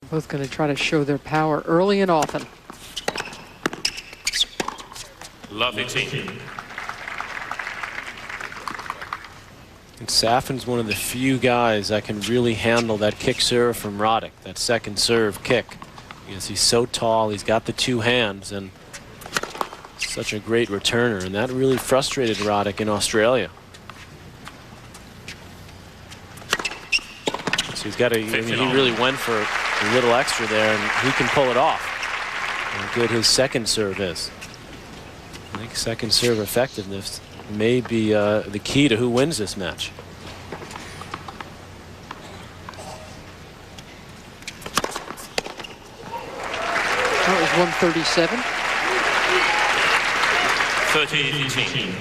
Both going to try to show their power early and often. Love it. And Safin's one of the few guys that can really handle that kick serve from Roddick, that second serve kick. Because he's so tall, he's got the two hands, and such a great returner, and that really frustrated Roddick in Australia. So he's got to, he really went for a little extra there, and he can pull it off. How good his second serve is. I think second serve effectiveness may be the key to who wins this match. That was 137. 13-18.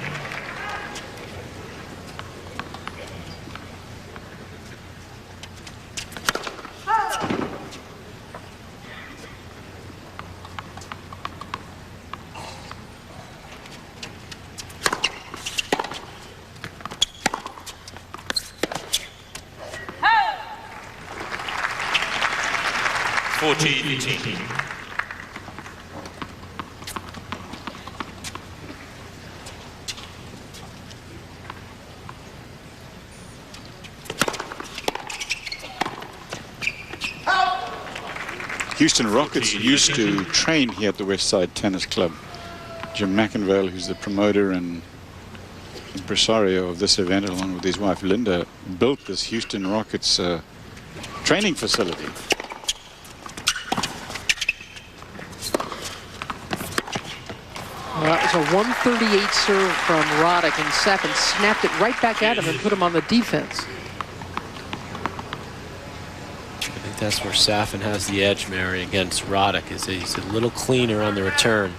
Houston Rockets used to train here at the West Side Tennis Club. Jim McInvale, who's the promoter and impresario of this event, along with his wife Linda, built this Houston Rockets training facility. Well, that was a 138 serve from Roddick, and Safin snapped it right back at him and put him on the defense. I think that's where Safin has the edge, Mary, against Roddick, is he's a little cleaner on the return.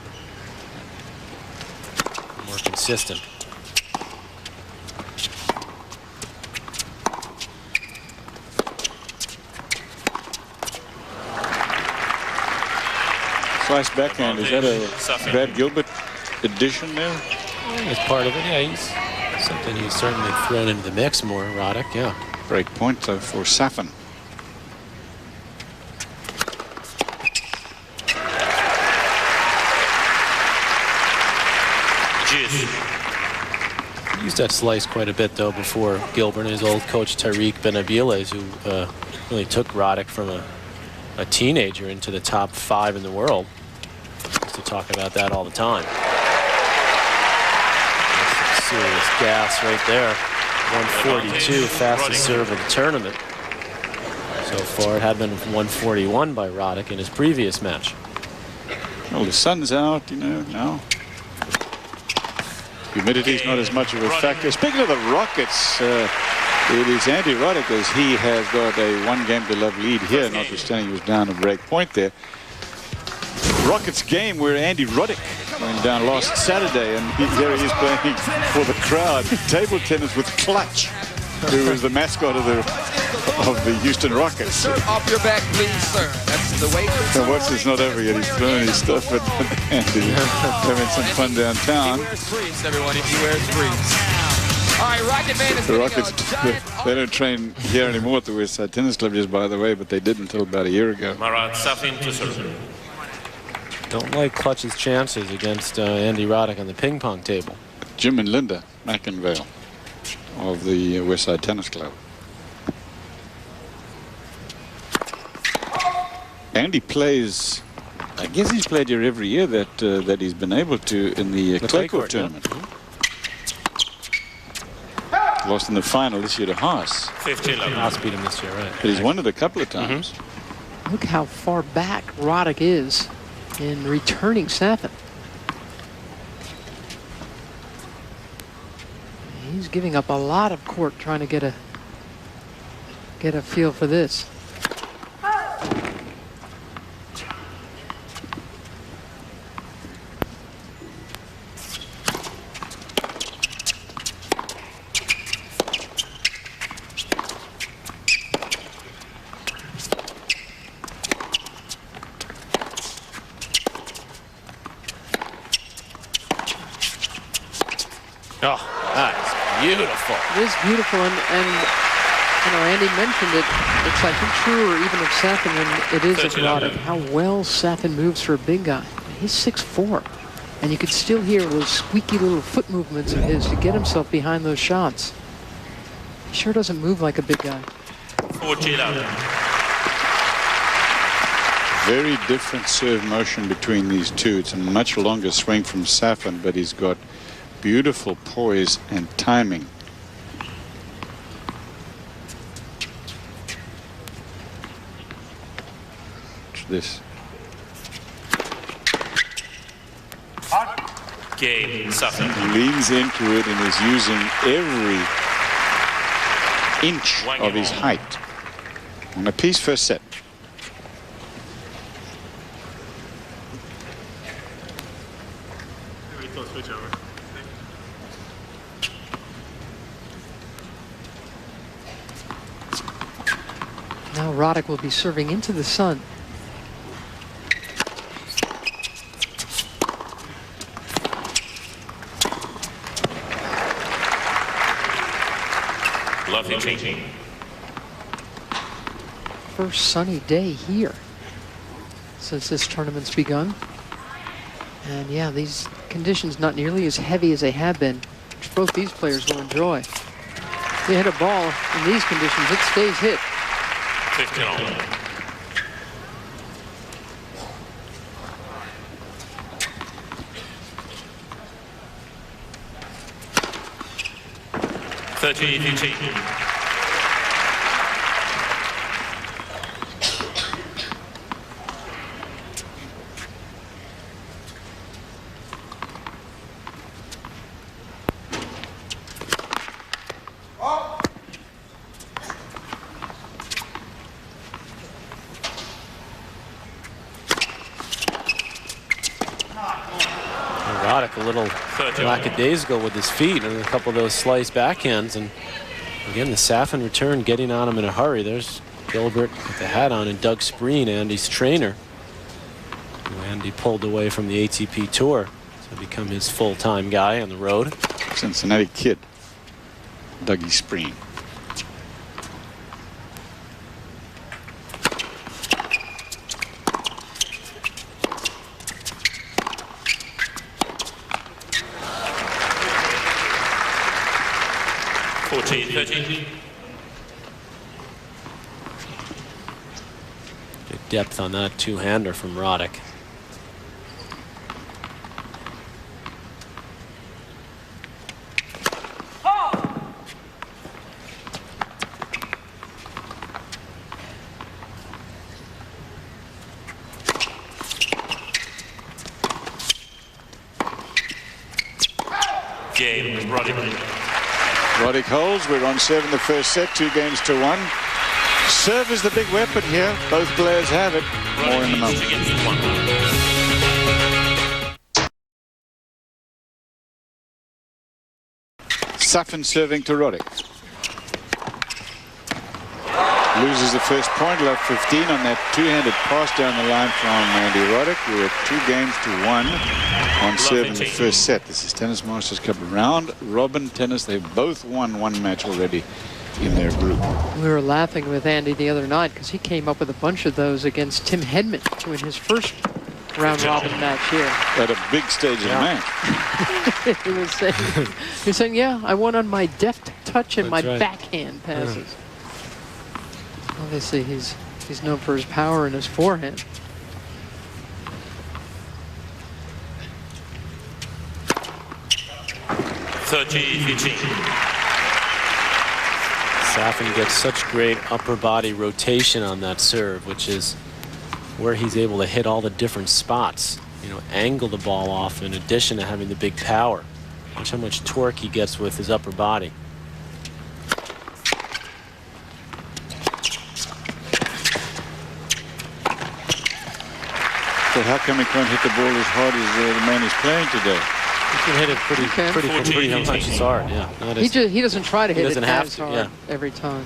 More consistent. Slice backhand, is that a Brad Gilbert addition there? It's part of it, yeah. He's something he's certainly thrown into the mix more, Roddick, yeah. Break point though for Safin. He used that slice quite a bit though before Gilbert and his old coach Tariq Benavides, who really took Roddick from a teenager into the top 5 in the world. Used to talk about that all the time. That's some serious gas right there. 142, fastest serve of the tournament. So far it had been 141 by Roddick in his previous match. Well, the sun's out, you know, now. Humidity's not as much of a factor. Speaking of the Rockets, it is Andy Roddick, as he has got a 1-game-to-love lead here, notwithstanding he was down a break point there. Rockets game where Andy Roddick went down last Saturday, and here he is playing for the crowd. Table tennis with Clutch, who is the mascot of the Houston Rockets. Off your back, please, sir. That's the way. Now, watch this, not over yet. He's throwing his stuff at Andy. Having some fun downtown. He wears briefs, everyone. He wears briefs. All right, Rocket Man is the Rockets, they don't train here anymore at the West Side Tennis Club, just by the way, but they did until about a year ago. Safin to serve. Don't like Clutch's chances against Andy Roddick on the ping pong table. Jim and Linda McInvale of the West Side Tennis Club. Andy plays, I guess he's played here every year that he's been able to in the clay court tournament. Lost in the final this year to Haas. 15-11. Haas beat him this year, right? But he's won it a couple of times. Look how far back Roddick is in returning Safin. He's giving up a lot of court trying to get a feel for this. Oh, that's beautiful. It is beautiful, and You know, Andy mentioned it. It's, I think, truer even of Safin than it is of Roddick. How well Safin moves for a big guy. He's 6'4", and you could still hear those squeaky little foot movements of his to get himself behind those shots. He sure doesn't move like a big guy. 40-11. Very different serve motion between these two. It's a much longer swing from Safin, but he's got beautiful poise and timing. This. Game, Safin. Leans into it and is using every inch of his height. On a piece first set. Now Roddick will be serving into the sun. Love 18. First sunny day here since this tournament's begun. And yeah, these conditions not nearly as heavy as they have been, which both these players will enjoy. If they hit a ball in these conditions, it stays hit. 15-all. Roddick a little lackadaisical with his feet and a couple of those slice backhands. And again, the Safin return getting on him in a hurry. There's Gilbert with the hat on and Doug Spreen, Andy's trainer. Andy pulled away from the ATP Tour to become his full-time guy on the road. Cincinnati kid, Dougie Spreen. Good depth on that two-hander from Roddick. Game, Roddick. Roddick holds. We're on 7 the first set, 2-1. Serve is the big weapon here. Both players have it. More in a moment. Safin serving to Roddick. Loses the first point, love 15 on that two-handed pass down the line from Andy Roddick. We're at 2-1 on serve in the first set. This is Tennis Masters Cup round robin tennis. They've both won one match already in their group. We were laughing with Andy the other night because he came up with a bunch of those against Tim Hedman to win his first round robin match here. At a big stage of the match. he was saying, yeah, I won on my deft touch and my right. backhand passes. Obviously, he's known for his power and his forehand. Safin gets such great upper body rotation on that serve, which is where he's able to hit all the different spots. You know, angle the ball off in addition to having the big power. Watch how much torque he gets with his upper body. So how come he can't hit the ball as hard as the man is playing today? He can hit it pretty much as hard. Yeah, he doesn't try to hit it have as to, hard every time.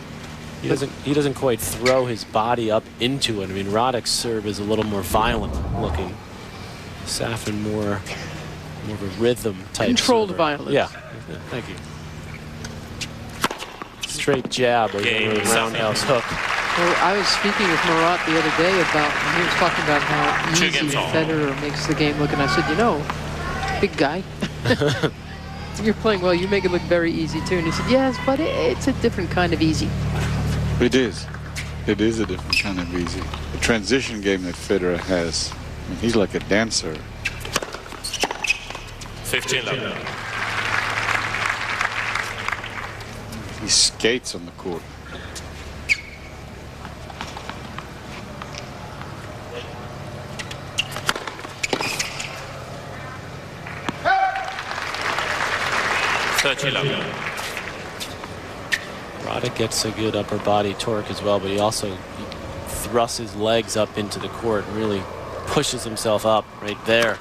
He doesn't quite throw his body up into it. I mean, Roddick's serve is a little more violent looking. Safin more of a rhythm type. Controlled server. violence. Yeah. Thank you. straight jab or Game, a roundhouse hook. Well, I was speaking with Marat the other day about, he was talking about how Two easy games all. Federer makes the game look, and I said, you know, big guy, you're playing well, you make it look very easy too. And he said, yes, but it's a different kind of easy. It is. It is a different kind of easy. The transition game that Federer has, I mean, he's like a dancer. 15 love. He skates on the court. Roddick gets a good upper body torque as well, but he also thrusts his legs up into the court and really pushes himself up right there.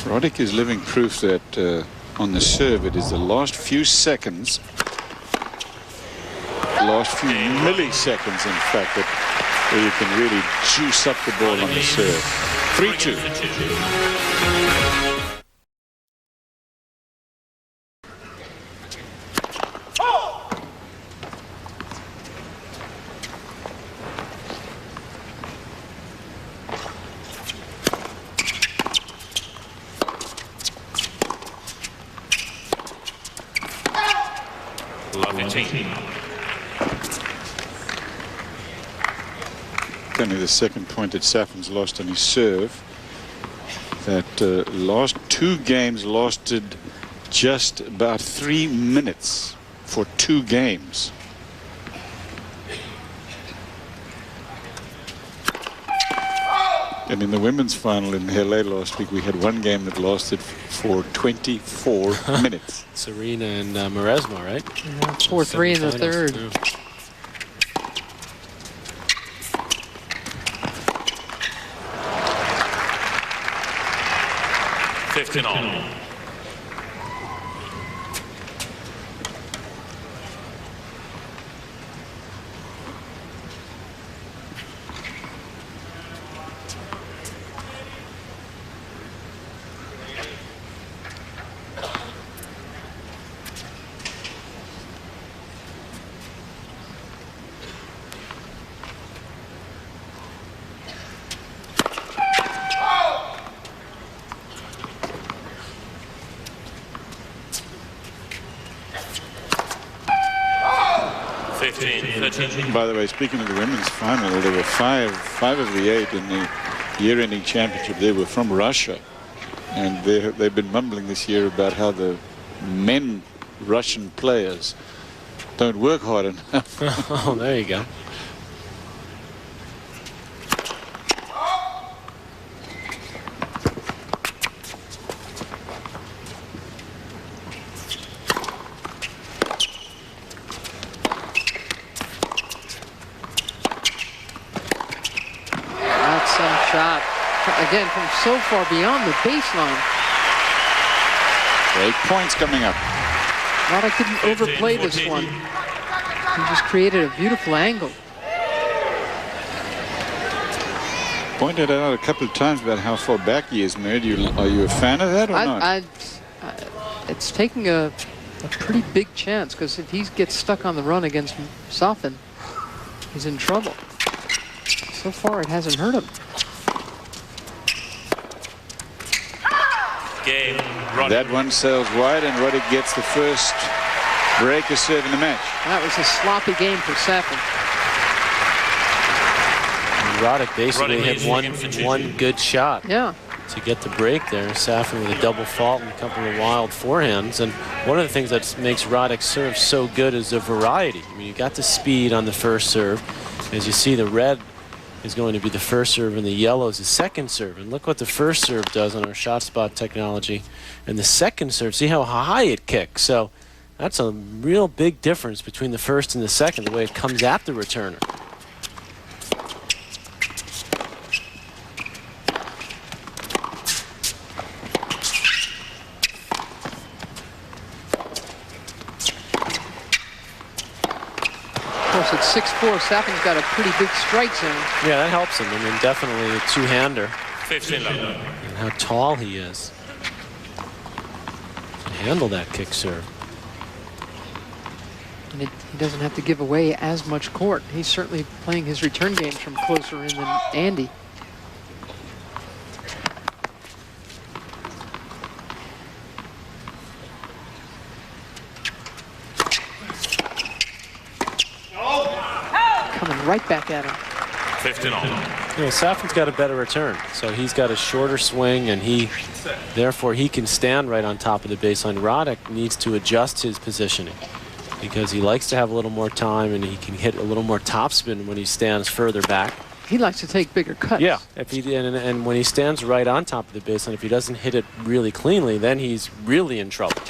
Roddick is living proof that on the serve it is the last few seconds, last few milliseconds in fact, where you can really juice up the ball on the serve. 3-2. Only the second point that Safin's lost on his serve. That last two games lasted just about 3 minutes for 2 games. And in the women's final in LA last week, we had one game that lasted for 24 minutes. Serena and Maresma, right? Yeah, 4-3 in the third. Yeah. On. By the way, speaking of the women's final, there were five of the 8 in the year-ending championship. They were from Russia, and they've been mumbling this year about how the men Russian players don't work hard enough. Oh, there you go. Again, from so far beyond the baseline. 8 points coming up. Roddick didn't overplay this one. He just created a beautiful angle. Pointed out a couple of times about how far back he is, Mary. Are you a fan of that or not? It's taking a pretty big chance, because if he gets stuck on the run against Safin, he's in trouble. So far, it hasn't hurt him. Game. That one sails wide, and Roddick gets the first breaker serve in the match. That was a sloppy game for Safin. Roddick basically had one good shot to get the break there. Safin with a double fault and a couple of wild forehands. And one of the things that makes Roddick's serve so good is the variety. I mean, you got the speed on the first serve. As you see, the red is going to be the first serve and the yellow is the second serve. And look what the first serve does on our shot spot technology. And the second serve, see how high it kicks. So that's a real big difference between the first and the second, the way it comes at the returner. course, at 6'4", Safin's got a pretty big strike zone. Yeah, that helps him. I mean, definitely a two-hander. 15 love. And how tall he is. Can handle that kick serve. And he doesn't have to give away as much court. He's certainly playing his return games from closer in than Andy. Coming right back at him. 15 all. You know, Safin's got a better return, so he's got a shorter swing, and therefore he can stand right on top of the baseline. Roddick needs to adjust his positioning because he likes to have a little more time, and he can hit a little more topspin when he stands further back. He likes to take bigger cuts. Yeah, and when he stands right on top of the baseline, if he doesn't hit it really cleanly, then he's really in trouble.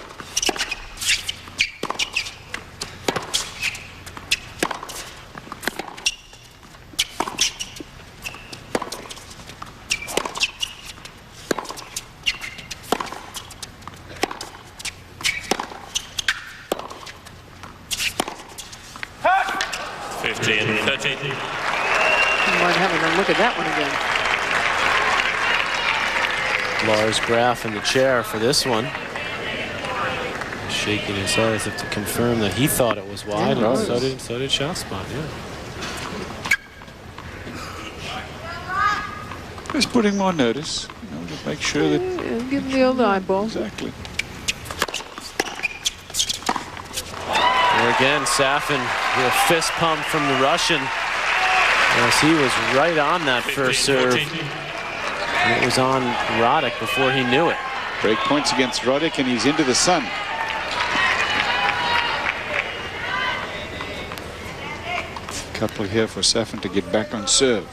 Look at that one again. Lars Graf in the chair for this one. Shaking his head as if to confirm that he thought it was wide, and so did Shot Spot, yeah. Just putting more notice, you know, to make sure that... Yeah, give him the old eyeball. Exactly. There again, Safin with a fist pump from the Russian. Yes, he was right on that first serve. And it was on Roddick before he knew it. Break points against Roddick, and he's into the sun. Couple here for Safin to get back on serve.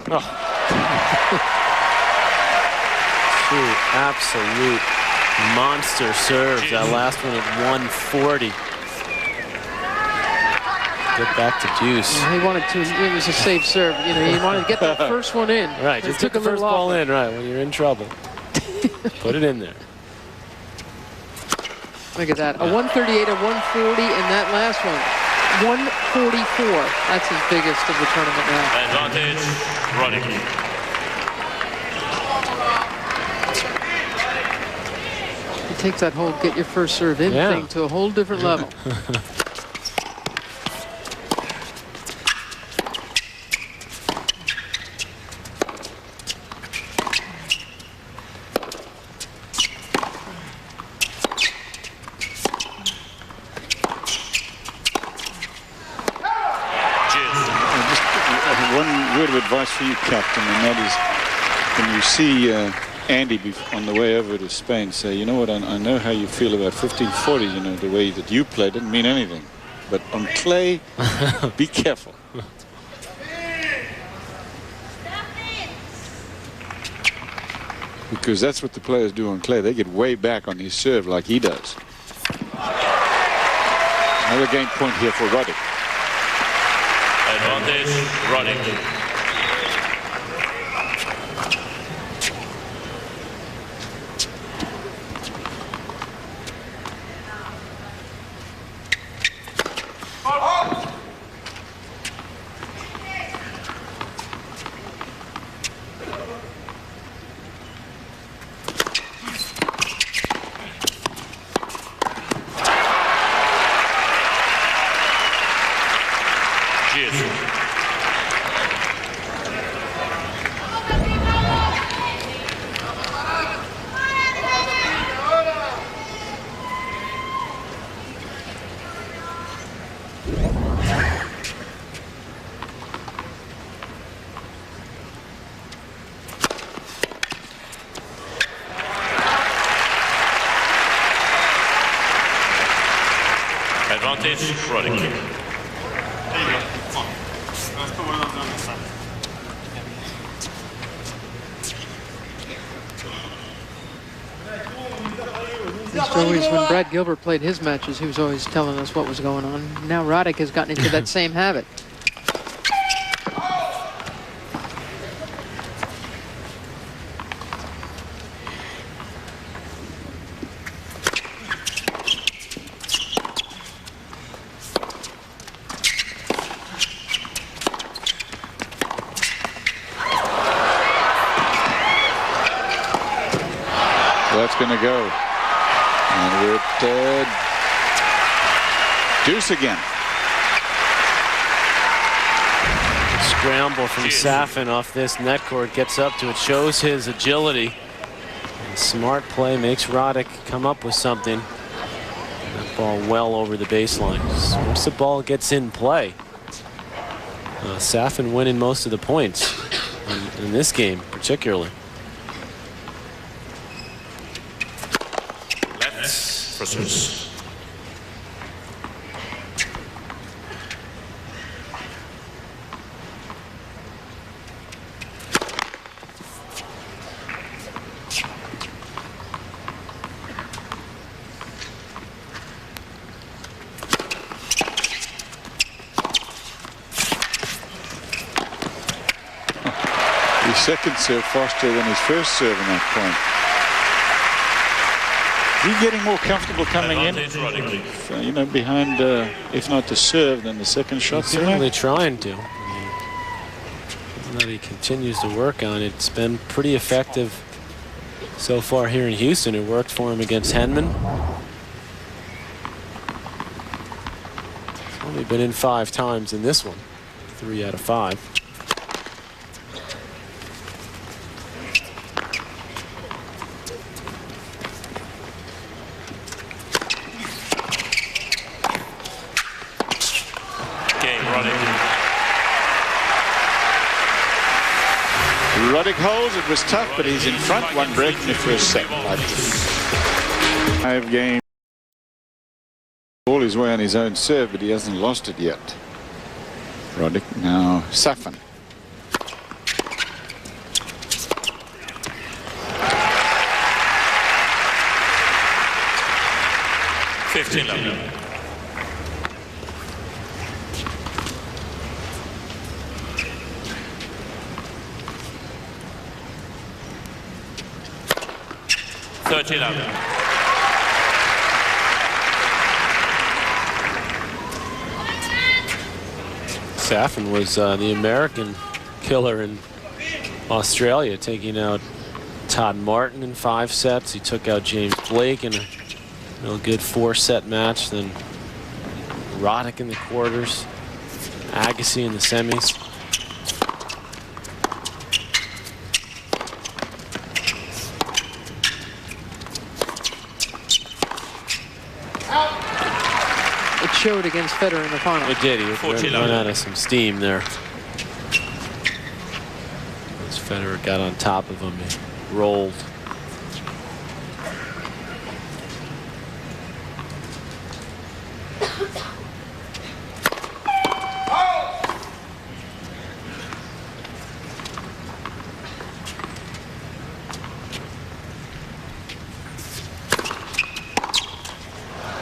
Oh. Two absolute monster serves. That last one at 140. Get back to deuce. He wanted to. It was a safe serve. You know, he wanted to get that first one in. Right, just took the first ball in. Right, when you're in trouble, put it in there. Look at that. A 138, a 140, and that last one. 144. That's his biggest of the tournament now. Advantage, Roddick. He takes that whole get your first serve in thing to a whole different level. Advice for you, Captain, and that is when you see Andy on the way over to Spain say, you know what, I know how you feel about 1540, you know, the way that you play didn't mean anything. But on clay, be careful. Because that's what the players do on clay. They get way back on his serve like he does. Another game point here for Roddick. Advantage, Roddick. Advantage, Roddick. always, when Brad Gilbert played his matches, he was always telling us what was going on. Now Roddick has gotten into that same habit. That's going to go. And we're at deuce again. Scramble from Safin off this net court, gets up to it, shows his agility. And smart play makes Roddick come up with something. That ball well over the baseline. Once the ball gets in play, Safin winning most of the points in this game particularly. Versus. His second serve faster than his first serve in that point. He's getting more comfortable coming in, you know, behind, if not the serve, then the second shot. He's certainly trying to. That he continues to work on. It's been pretty effective so far here in Houston. It worked for him against Henman. He's only been in 5 times in this one. 3 out of 5. Roddick holds. It was tough, but he's in front. 1 break in the first set. 5 games. All his way on his own serve, but he hasn't lost it yet. Roddick now Safin. $15. Safin was the American killer in Australia, taking out Todd Martin in 5 sets. He took out James Blake in a real good 4-set match. Then Roddick in the quarters, Agassi in the semis. Showed against Federer in the final. It did. He run out of some steam there. As Federer got on top of him, he rolled.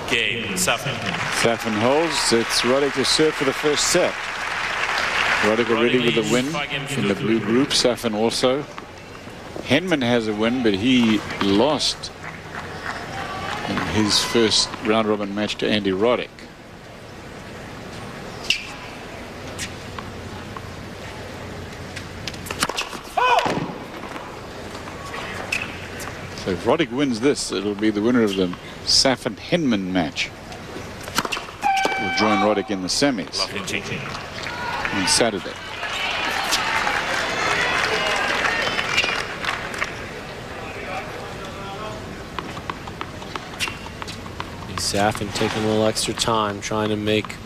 Game, Safin. Safin holds. It's Roddick to serve for the first set. Roddick already with a win in the blue group. Safin also. Henman has a win, but he lost in his first round-robin match to Andy Roddick. So if Roddick wins this, it'll be the winner of the Safin-Henman match. Will join Roddick in the semis on Saturday. Safin taking a little extra time, trying to make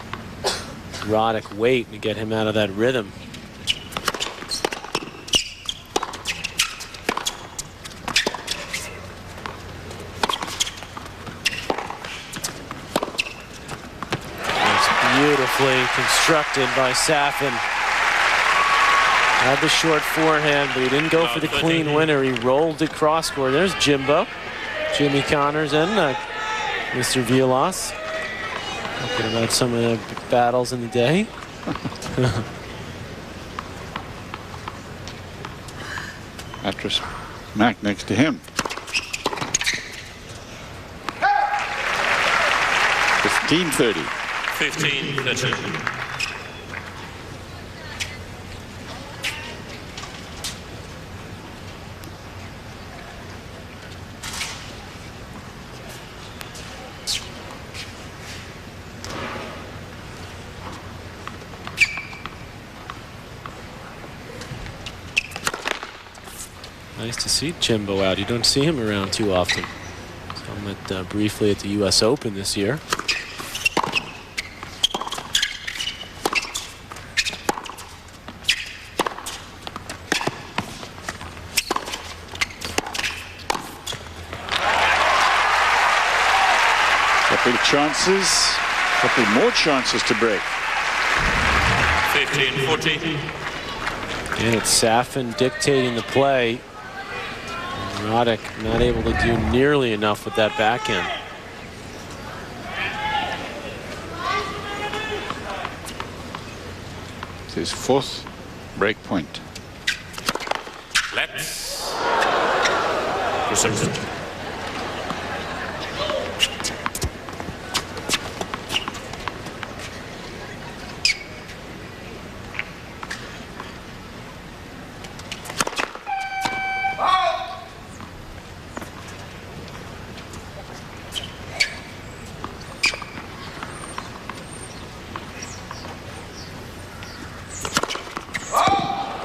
Roddick wait to get him out of that rhythm. Beautifully constructed by Safin. Had the short forehand, but he didn't go for the clean winner. He rolled it cross court. There's Jimmy Connors, and Mr. Vilas. Talking about some of the battles in the day. Mattress Mac next to him. 15-30. 15-30. Nice to see Jimbo out. You don't see him around too often. Saw him briefly at the U.S. Open this year. Couple more chances to break. 15-40. And it's Safin dictating the play. Roddick not able to do nearly enough with that backhand. It's his 4th break point. Let's reception.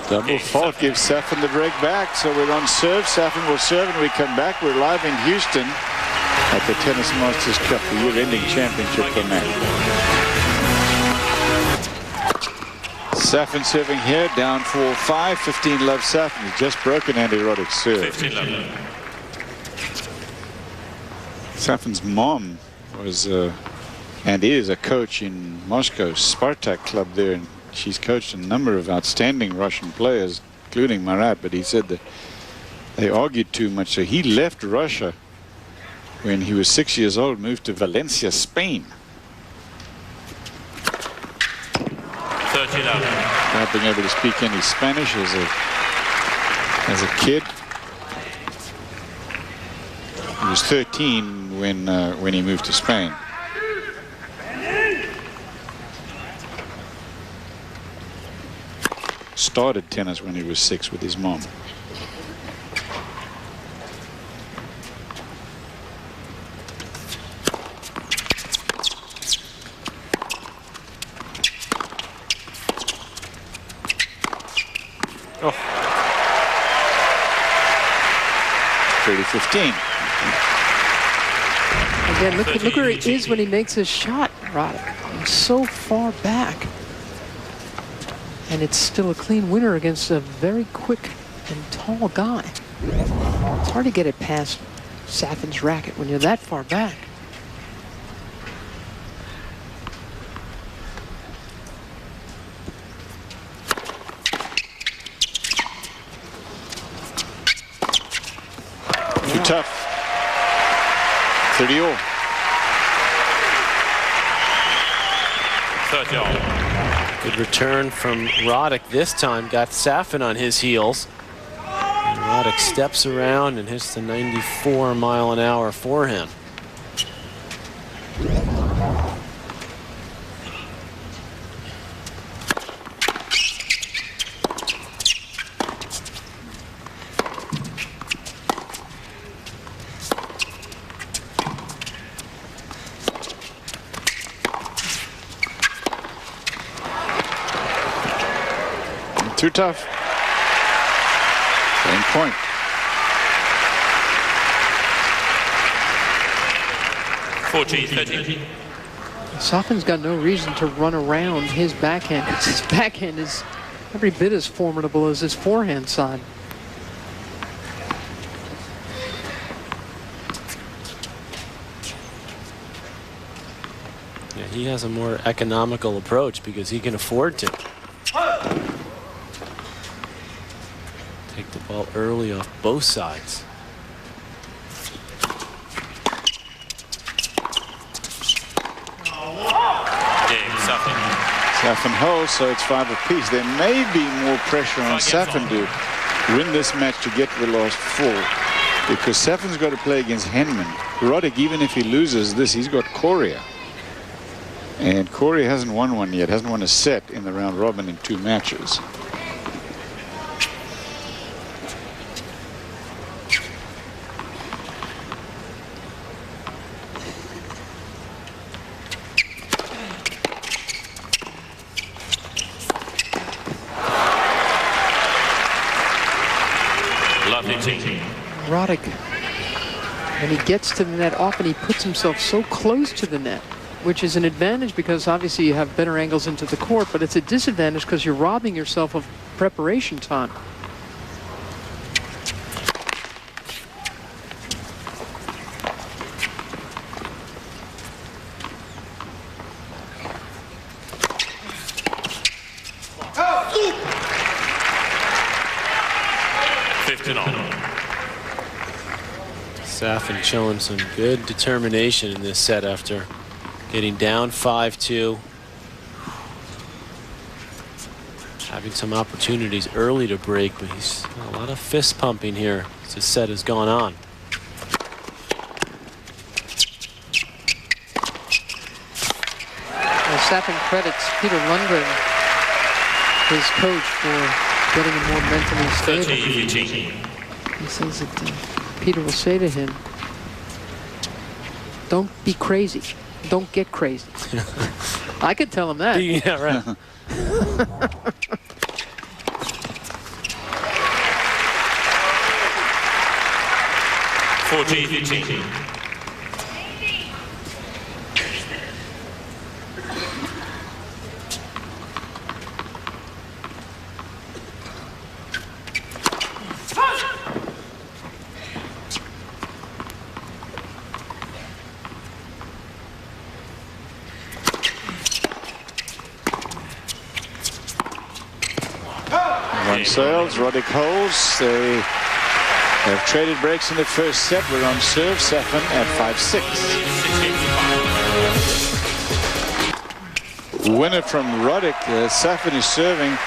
Double fault gives Safin the break back, so we're on serve. Safin will serve and we come back. We're live in Houston at the Tennis Masters Cup, the year-ending championship for men. Safin serving here, down 4-5, 15-love Safin. He's just broken Andy Roddick's serve. 15-love. Safin's mom was and is a coach in Moscow, Spartak club there, and she's coached a number of outstanding Russian players, including Marat, but he said that they argued too much. So he left Russia when he was 6 years old, moved to Valencia, Spain. 13 out. Not being able to speak any Spanish as a kid. He was 13 when he moved to Spain. Started tennis when he was 6 with his mom. Oh. 30-15. Again, look where he is when he makes his shot, Roddick. He's so far back. And it's still a clean winner against a very quick and tall guy. It's hard to get it past Safin's racket when you're that far back. Too tough. 30-all. 30-all. Good return from Roddick this time. Got Safin on his heels. And Roddick steps around and hits the 94-mile-an-hour forehand. Too tough. Same point. Safin's got no reason to run around his backhand. His backhand is every bit as formidable as his forehand side. Yeah, he has a more economical approach because he can afford to. Take the ball early off both sides. Safin holds, so it's 5 apiece. There may be more pressure on Safin to win this match to get to the last 4, because Safin's got to play against Henman. Roddick, even if he loses this, he's got Coria. And Coria hasn't won one yet, hasn't won a set in the round robin in 2 matches. Roddick, when he gets to the net, often he puts himself so close to the net, which is an advantage because obviously you have better angles into the court, but it's a disadvantage because you're robbing yourself of preparation time. Safin showing some good determination in this set after getting down 5-2. Having some opportunities early to break, but he's a lot of fist pumping here as the set has gone on. Well, Safin credits Peter Lundgren, his coach, for getting him more mentally stable. He says that Peter will say to him, "Don't be crazy. Don't get crazy." I could tell him that. Yeah, right. Sales, Roddick holds. They have traded breaks in the first set. We're on serve, Safin at 5-6. Winner from Roddick. Safin is serving.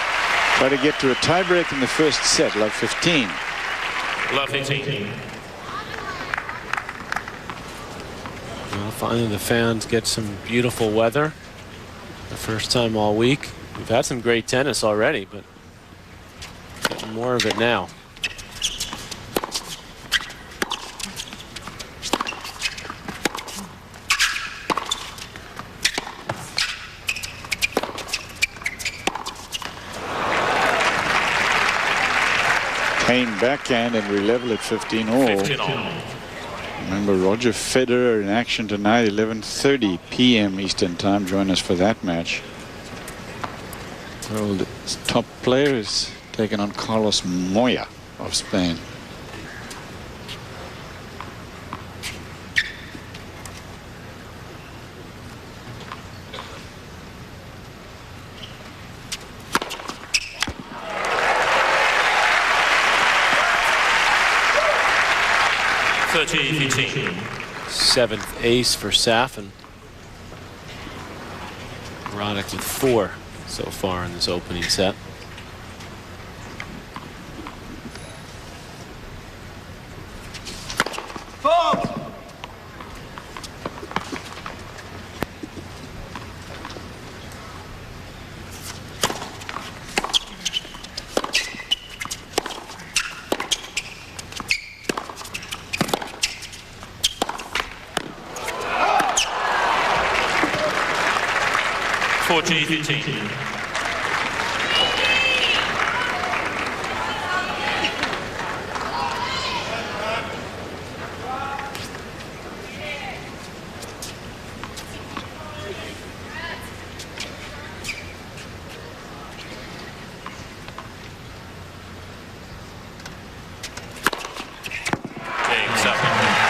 Try to get to a tiebreak in the first set, love 15. Love 15. Well, finally the fans get some beautiful weather. The first time all week. We've had some great tennis already, but getting more of it now. Kane backhand, and we level at 15 all. 15 all. Remember, Roger Federer in action tonight, 11:30 p.m. Eastern Time. Join us for that match. World top player is taking on Carlos Moya of Spain. Seventh ace for Safin. Roddick with 4 so far in this opening set.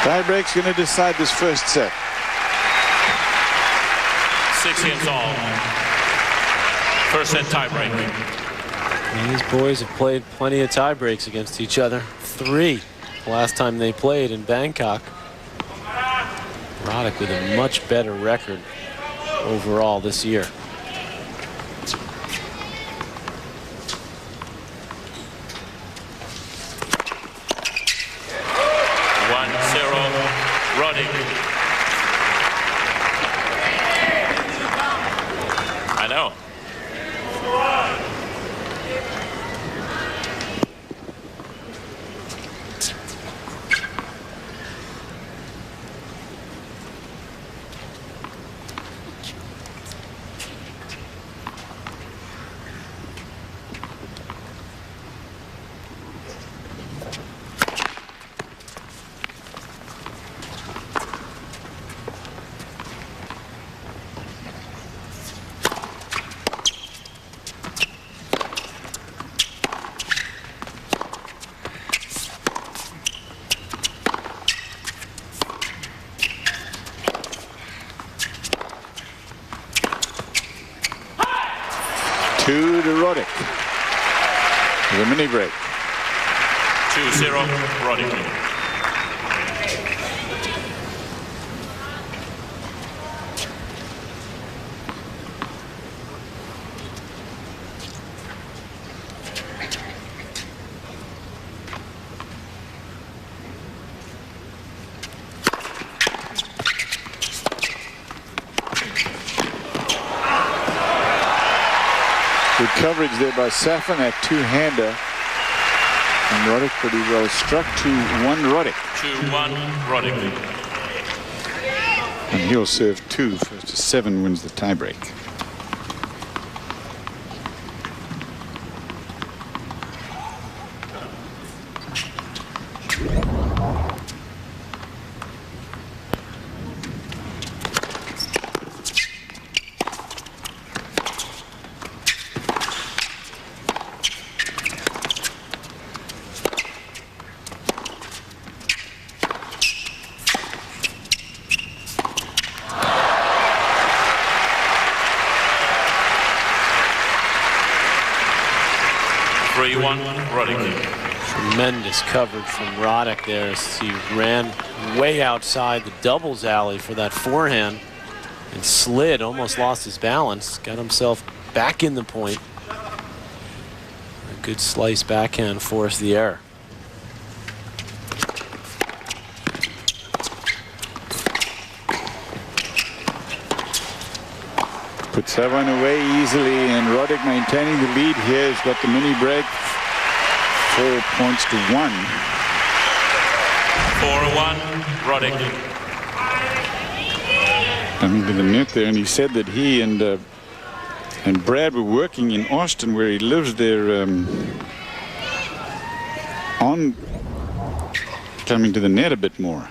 Tiebreak's going to decide this first set. 6 games all. First set tiebreak. These boys have played plenty of tiebreaks against each other. 3 last time they played in Bangkok. Roddick with a much better record overall this year. Roddick. I know. Two to Roddick. The mini break. 2-0 Roddick. 'Good coverage there by Safin, that two-hander. And Roddick pretty well struck. 2-1 Roddick. 2-1 Roddick. And he'll serve 2. First to 7 wins the tiebreak. Tremendous coverage from Roddick there as he ran way outside the doubles alley for that forehand and slid, almost lost his balance, got himself back in the point. A good slice backhand forced the error. Puts that one away easily, and Roddick maintaining the lead here. He's got the mini break. 4 points to 1. 4-1 Roddick. Coming to the net there, and he said that he and Brad were working in Austin, where he lives there, on coming to the net a bit more.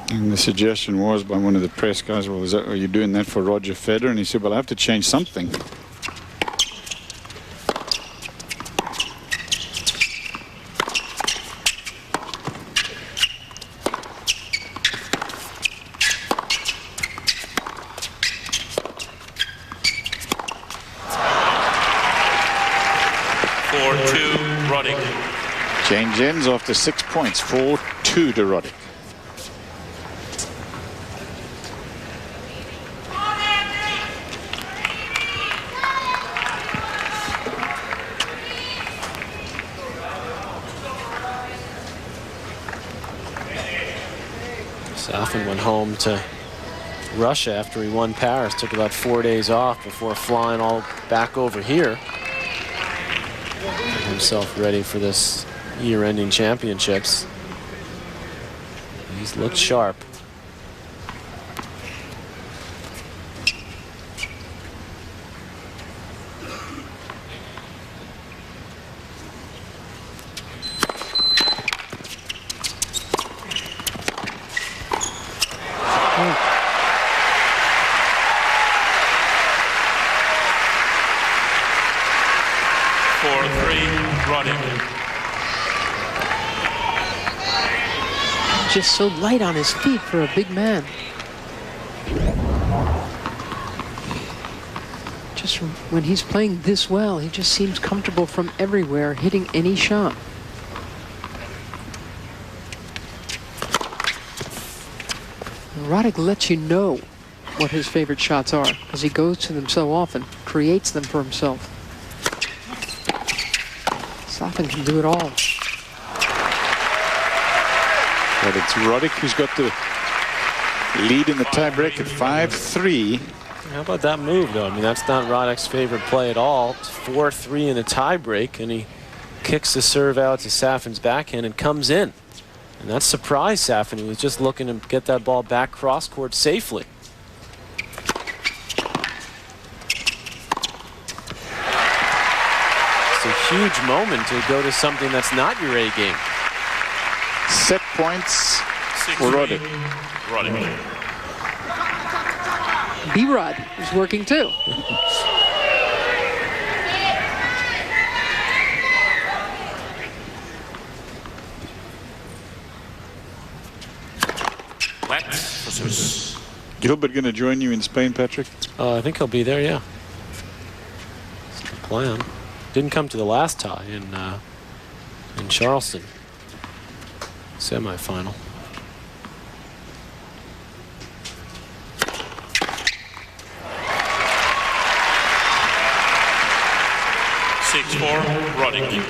And the suggestion was by one of the press guys, well, are you doing that for Roger Federer? And he said, well, I have to change something. Roddick. Change ends after 6 points. 4-2 to Roddick. Safin went home to Russia after he won Paris. Took about 4 days off before flying all back over here. Get himself ready for this year-ending championships. He's looked sharp. Just so light on his feet for a big man. Just when he's playing this well, he just seems comfortable from everywhere, hitting any shot. Roddick lets you know what his favorite shots are because he goes to them so often, creates them for himself. Safin can do it all. But it's Roddick who's got the lead in the tiebreak at 5-3. How about that move, though? I mean, that's not Roddick's favorite play at all. It's 4-3 in the tiebreak, and he kicks the serve out to Safin's backhand and comes in. And that surprised Safin. He was just looking to get that ball back cross court safely. It's a huge moment to go to something that's not your A game. Set points for Roddick. Roddick. B-Rod is working too. Gilbert going to join you in Spain, Patrick? I think he'll be there, yeah. That's the plan. Didn't come to the last tie in Charleston. Semi-final. Roddick.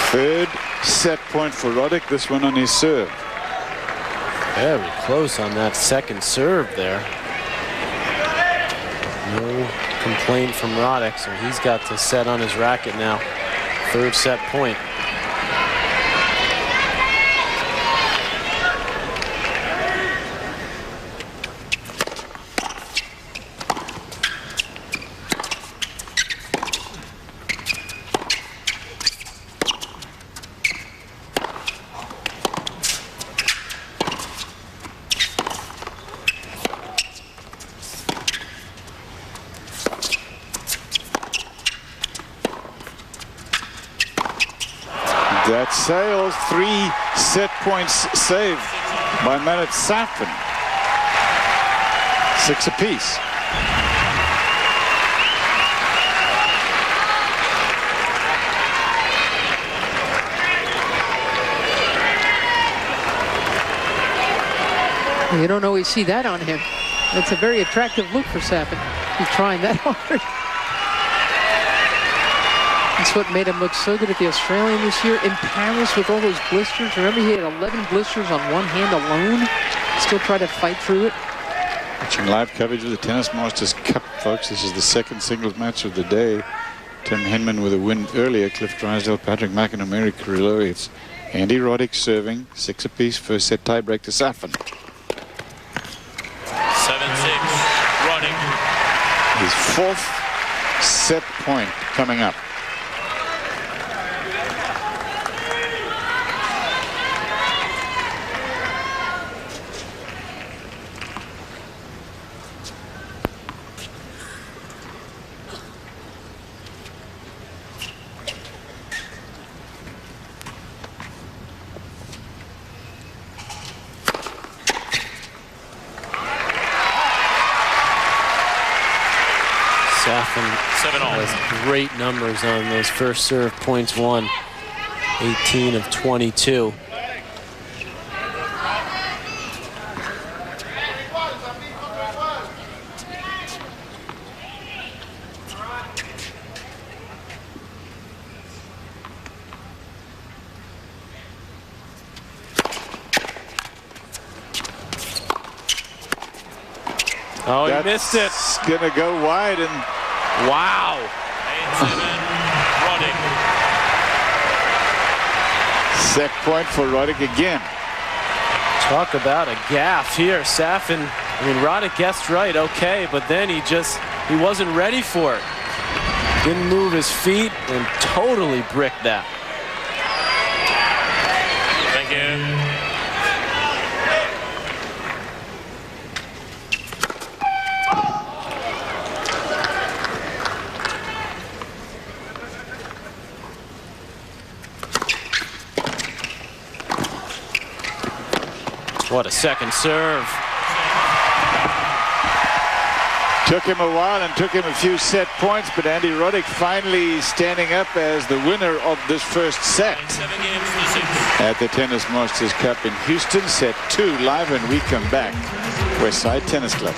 Third set point for Roddick, this one on his serve. Very close on that second serve there. No complaint from Roddick, so he's got to set on his racket now. Third set point. That sails, 3 set points saved by Marat Safin. 6 apiece. You don't always see that on him. That's a very attractive look for Safin. He's trying that hard. That's what made him look so good at the Australian this year. In Paris with all those blisters. Remember, he had 11 blisters on one hand alone. Still try to fight through it. Watching live coverage of the Tennis Masters Cup, folks. This is the second singles match of the day. Tim Henman with a win earlier. Cliff Drysdale, Patrick McEnroe, Mary Carrillo. It's Andy Roddick serving. 6 apiece. First set tiebreak to Safin. 7-6. Roddick. His 4th set point coming up. Safin has great numbers on those first serve points won. 18 of 22. Oh, he missed it. It's going to go wide, and wow. 8-7. Roddick. set point for Roddick again. Talk about a gaffe here. Safin, I mean, Roddick guessed right, okay, but then he wasn't ready for it. Didn't move his feet and totally bricked that. Thank you. What a second serve. Took him a while and took him a few set points, but Andy Roddick finally standing up as the winner of this first set at the Tennis Masters Cup in Houston. Set 2 live when we come back. Westside Tennis Club.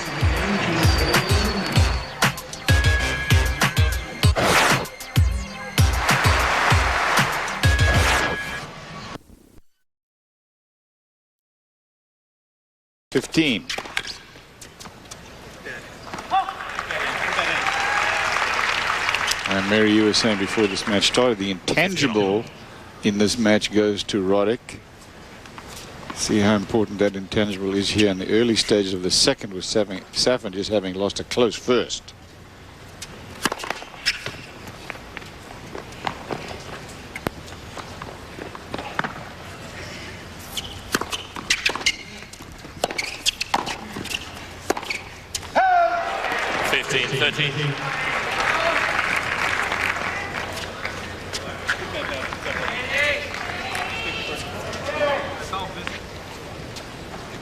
'15. And Mary, you were saying before this match started, the intangible in this match goes to Roddick. See how important that intangible is here in the early stages of the second, with Safin just having lost a close first.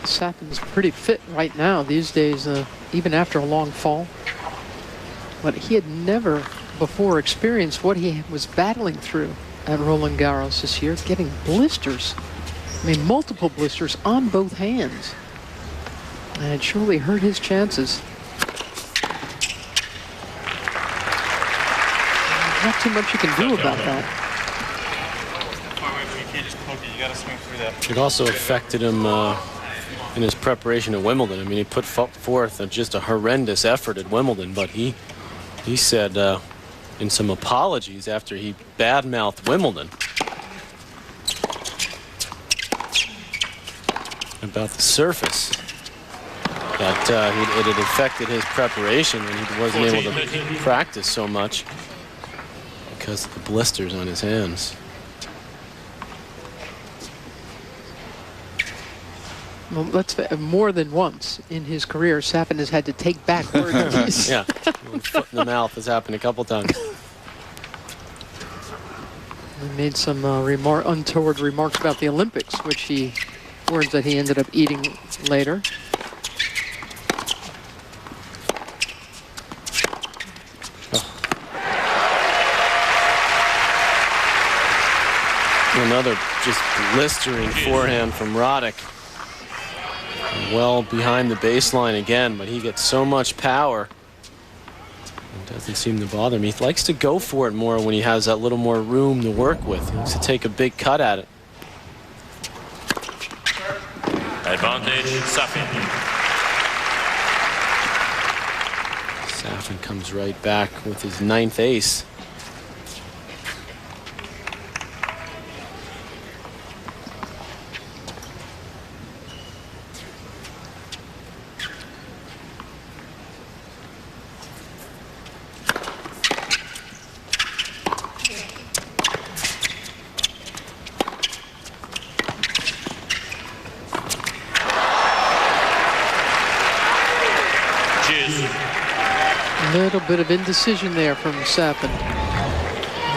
Safin's pretty fit right now these days, even after a long fall. But he had never before experienced what he was battling through at Roland Garros this year, getting blisters. I mean, multiple blisters on both hands. And it surely hurt his chances. Not too much you can do about that. It also affected him in his preparation at Wimbledon. I mean, he put forth just a horrendous effort at Wimbledon, but he said in some apologies after he badmouthed Wimbledon about the surface that it had affected his preparation and he wasn't able to practice so much because of the blisters on his hands. Well, more than once in his career, Safin has had to take back words. Yeah, one foot in the mouth has happened a couple times. He made some untoward remarks about the Olympics, words that he ended up eating later. Another just blistering forehand from Roddick. Well behind the baseline again, but he gets so much power. It doesn't seem to bother him. He likes to go for it more when he has that little more room to work with. He likes to take a big cut at it. Advantage, Safin. Safin comes right back with his 9th ace. A little bit of indecision there from Safin.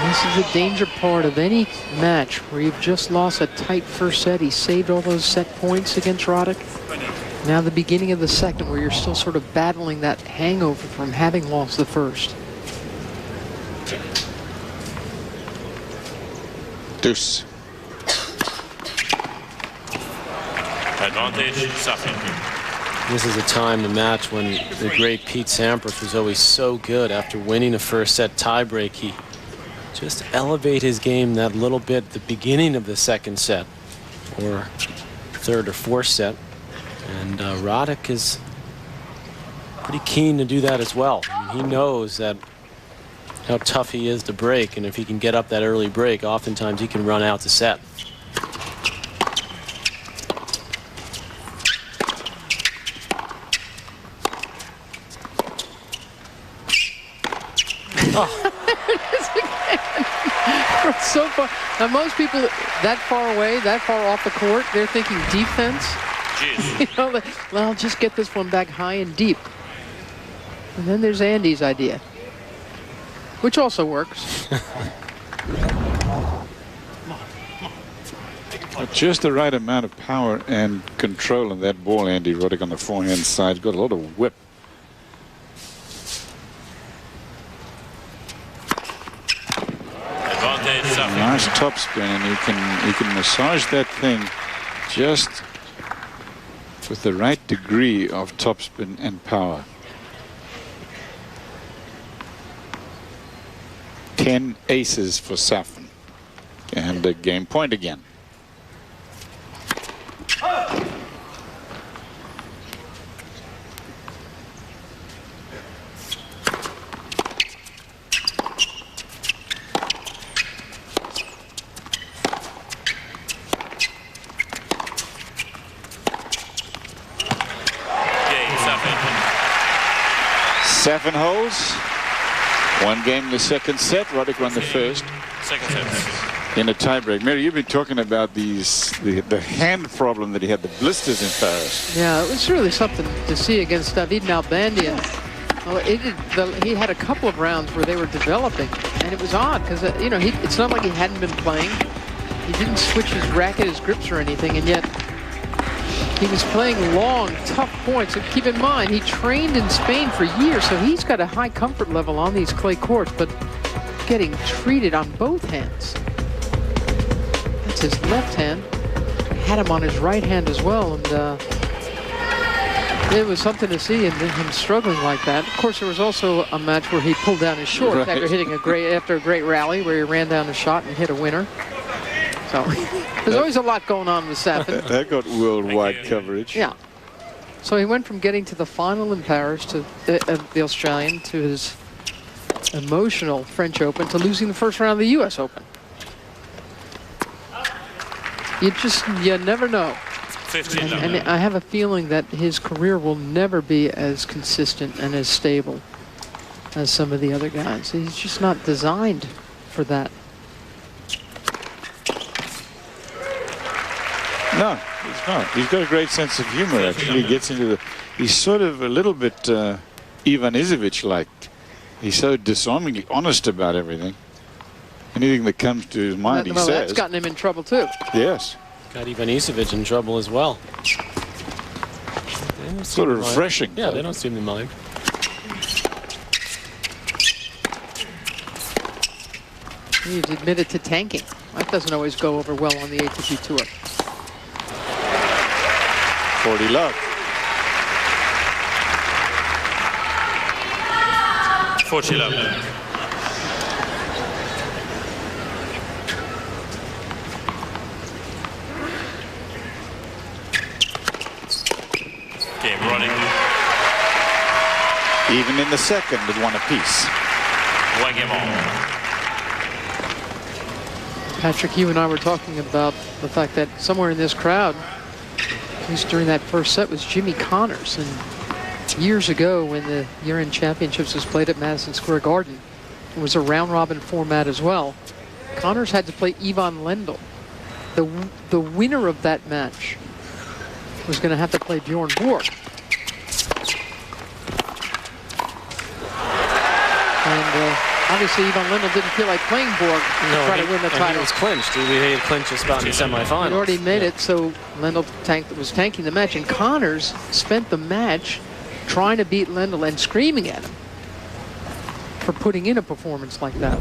This is the danger part of any match where you've just lost a tight first set. He saved all those set points against Roddick. Now the beginning of the second where you're still sort of battling that hangover from having lost the first. Deuce. Advantage, Safin. This is a time, a match, when the great Pete Sampras was always so good. After winning a first set tiebreak, he just elevate his game that little bit at the beginning of the second set, or third or fourth set. And Roddick is pretty keen to do that as well. I mean, he knows that how tough he is to break, and if he can get up that early break, oftentimes he can run out the set. So far, now most people that far away, that far off the court, they're thinking defense. You know, well, just get this one back high and deep. And then there's Andy's idea, which also works. Just the right amount of power and control in that ball, Andy Roddick on the forehand side. Got a lot of whip. nice topspin, and you can massage that thing just with the right degree of topspin and power. 10 aces for Safin, and a game point again. Safin holds. One game in the second set. Roddick won the first. Second set. In a tiebreak. Mary, you've been talking about the hand problem that he had, the blisters in Paris. Yeah, it was really something to see against David Nalbandian. Well, he had a couple of rounds where they were developing, and it was odd because you know, it's not like he hadn't been playing. He didn't switch his racket, his grips, or anything, and yet he was playing long, tough points. And keep in mind, he trained in Spain for years, so he's got a high comfort level on these clay courts, but getting treated on both hands. That's his left hand. Had him on his right hand as well, and it was something to see him struggling like that. Of course, there was also a match where he pulled down his short after hitting after a great rally where he ran down the shot and hit a winner. So there's always a lot going on with Safin. That got worldwide coverage. Yeah. So he went from getting to the final in Paris to the Australian to his emotional French Open to losing the first round of the U.S. Open. You never know. 15. And I have a feeling that his career will never be as consistent and as stable as some of the other guys. He's just not designed for that. No, he's not. He's got a great sense of humor, actually. He gets into he's sort of a little bit Ivan Izevich-like. He's so disarmingly honest about everything. Anything that comes to his mind, he says. That's gotten him in trouble, too. Yes. Got Ivan Izevich in trouble as well. Sort of refreshing. Yeah, they don't seem to mind. He's admitted to tanking. That doesn't always go over well on the ATP Tour. 40 love. 40 love. Game running. Even in the second, it won apiece. One game on. Patrick, you and I were talking about the fact that somewhere in this crowd, at least during that first set, was Jimmy Connors. And years ago, when the year-end championships was played at Madison Square Garden, it was a round-robin format as well. Connors had to play Ivan Lendl. The winner of that match was going to have to play Bjorn Borg. And obviously, Ivan Lendl didn't feel like playing Borg to try to win the title. He was clinched. He had clinched a spot in the semifinals. He already made it, so Lendl was tanking the match. And Connors spent the match trying to beat Lendl and screaming at him for putting in a performance like that.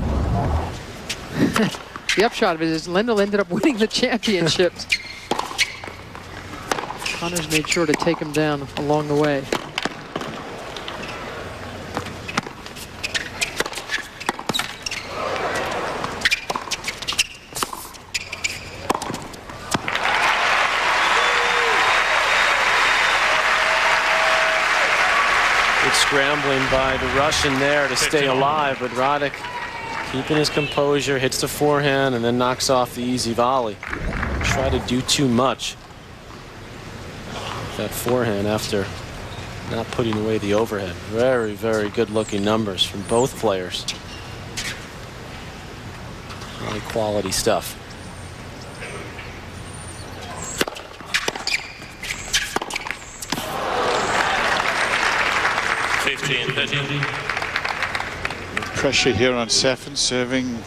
The upshot of it is Lendl ended up winning the championships. Connors made sure to take him down along the way. Scrambling by the Russian there to stay alive, but Roddick keeping his composure, hits the forehand and then knocks off the easy volley. Try to do too much with that forehand after not putting away the overhead. Very, very good looking numbers from both players. Really quality stuff. Pressure here on Safin, serving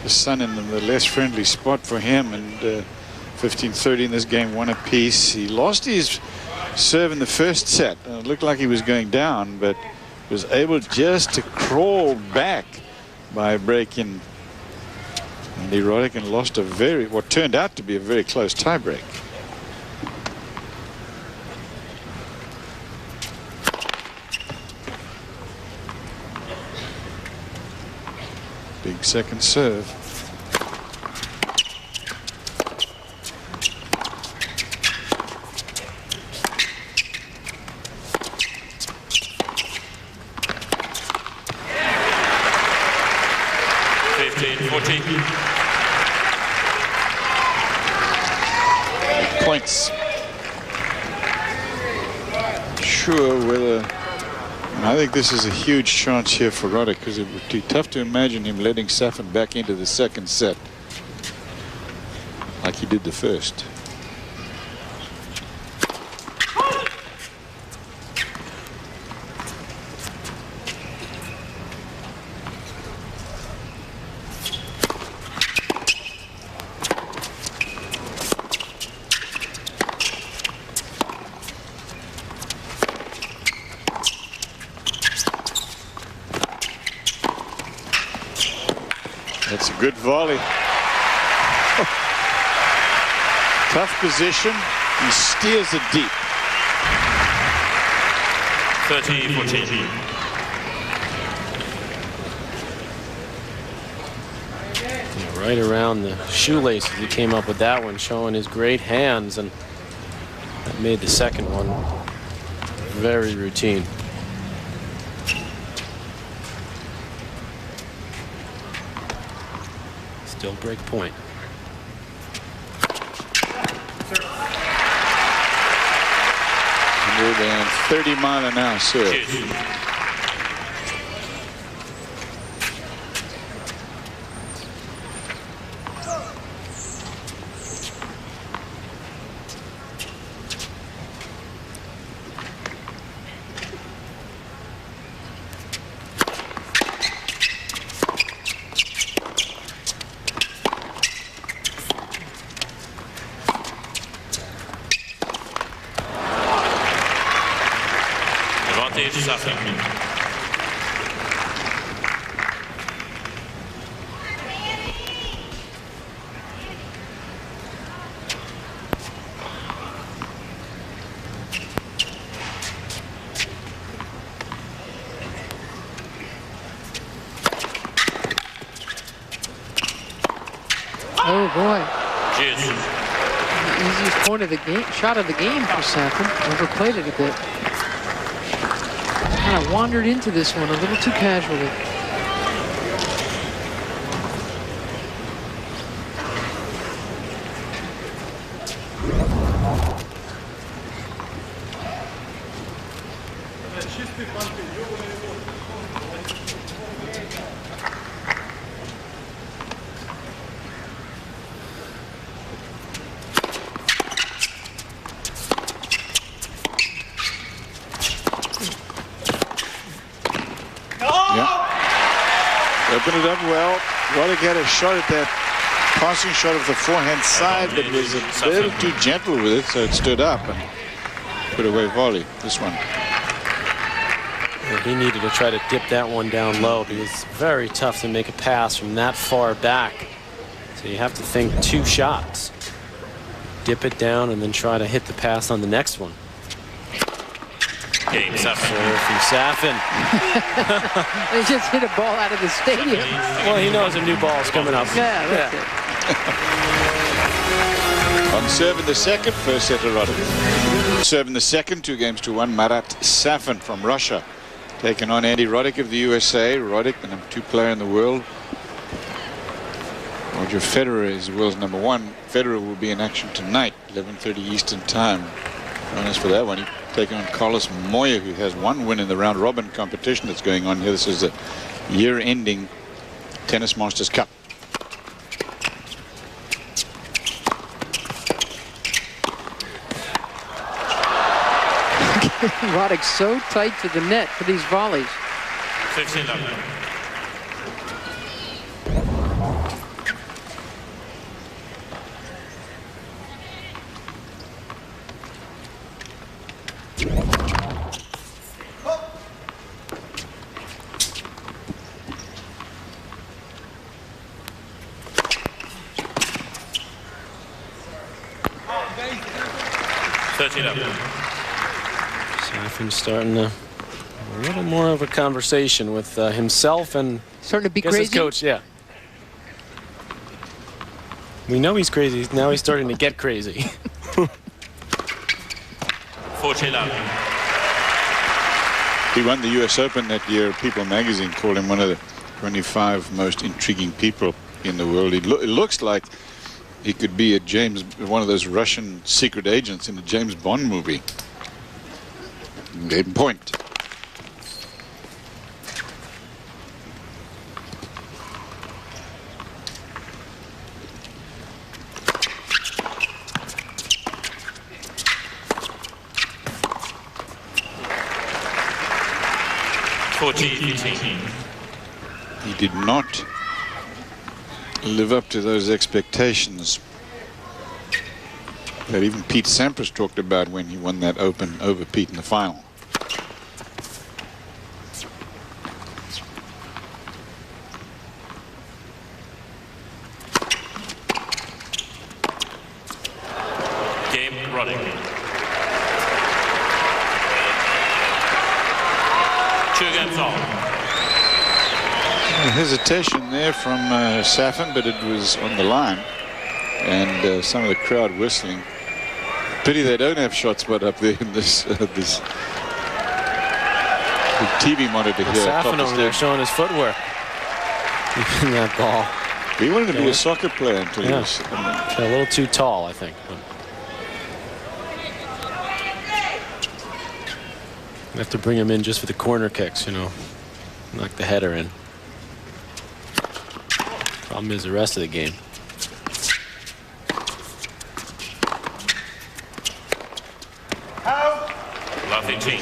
the Sun in the less friendly spot for him, and 15-30 in this game, one apiece. He lost his serve in the first set, and it looked like he was going down, but was able just to crawl back by breaking Andy Roddick and lost what turned out to be a very close tiebreak. Big second serve. Points. Sure, whether I think this is a huge chance here for Roddick, because it would be tough to imagine him letting Safin back into the second set like he did the first. That's a good volley. Tough position. He steers it deep. 30-14. Yeah, right around the shoelaces, he came up with that one, showing his great hands, and that made the second one very routine. Still break point. More than 30-mile-an-hour serve. Safin. Oh boy. Cheers. The easiest point of the game, shot of the game for Safin. Overplayed it a bit. Kind of wandered into this one a little too casually. Opened it up well. Roddick had a shot at that passing shot of the forehand side, but was a little too gentle with it, so it stood up and put away volley. This one. Well, he needed to try to dip that one down low, because it's very tough to make a pass from that far back. So you have to think 2 shots. Dip it down and then try to hit the pass on the next one. Game Safin. From Safin. They just hit a ball out of the stadium. Well, he knows a new ball's coming up. Yeah, that's it. On serve in the second, first set to Roddick. Serve in the second, 2-1. Marat Safin from Russia, taking on Andy Roddick of the USA. Roddick, the #2 player in the world. Roger Federer is the world's #1. Federer will be in action tonight, 11:30 Eastern Time. Join us for that one. He's taking on Carlos Moya, who has 1 win in the round robin competition that's going on here. This is the year-ending Tennis Masters Cup. Roddick so tight to the net for these volleys. 15-11. Safin starting a little more of a conversation with himself and Starting to be his crazy. coach. Yeah. We know he's crazy. Now he's starting to get crazy. 14 love. He won the US Open that year. People magazine called him one of the 25 most intriguing people in the world. It looks like he could be one of those Russian secret agents in a James Bond movie. Game point. He did not live up to those expectations that even Pete Sampras talked about when he won that Open over Pete in the final. Game Roddick. 2 games all. Hesitation there from Safin, but it was on the line, and some of the crowd whistling. Pity they don't have shot spot up there in this the TV monitor here. Safin over there showing his footwork in that ball. He wanted to be a soccer player until he was a little too tall, I think. But we have to bring him in just for the corner kicks, you know, knock the header in. Problem is the rest of the game. Lovely team.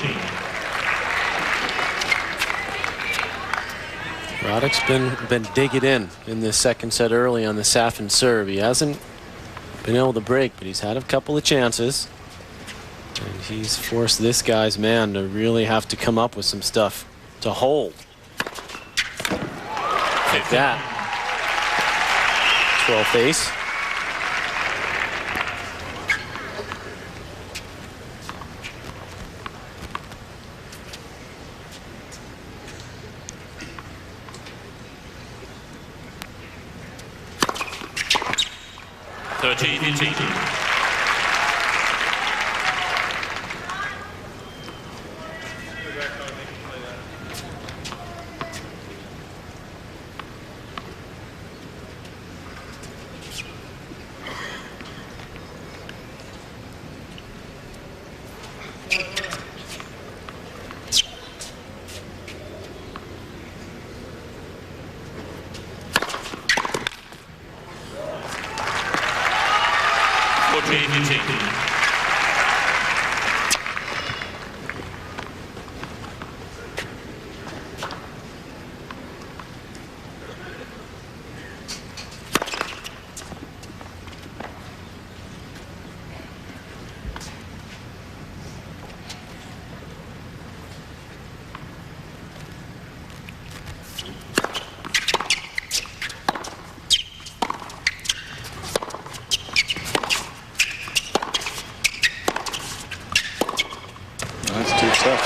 Roddick's been digging in this second set early on the Safin serve. He hasn't been able to break, but he's had a couple of chances. And he's forced this guy's man to really have to come up with some stuff to hold. Like that. 12th ace.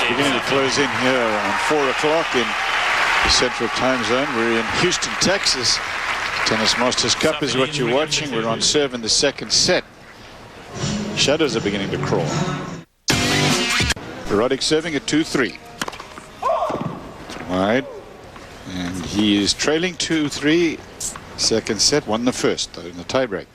Beginning to close in here around 4 o'clock in the Central Time Zone. We're in Houston, Texas. Tennis Masters Cup is what you're watching. We're on serve in the second set. Shadows are beginning to crawl. Roddick serving at 2-3. Wide. And he is trailing 2-3. Second set, won the first though in the tiebreak.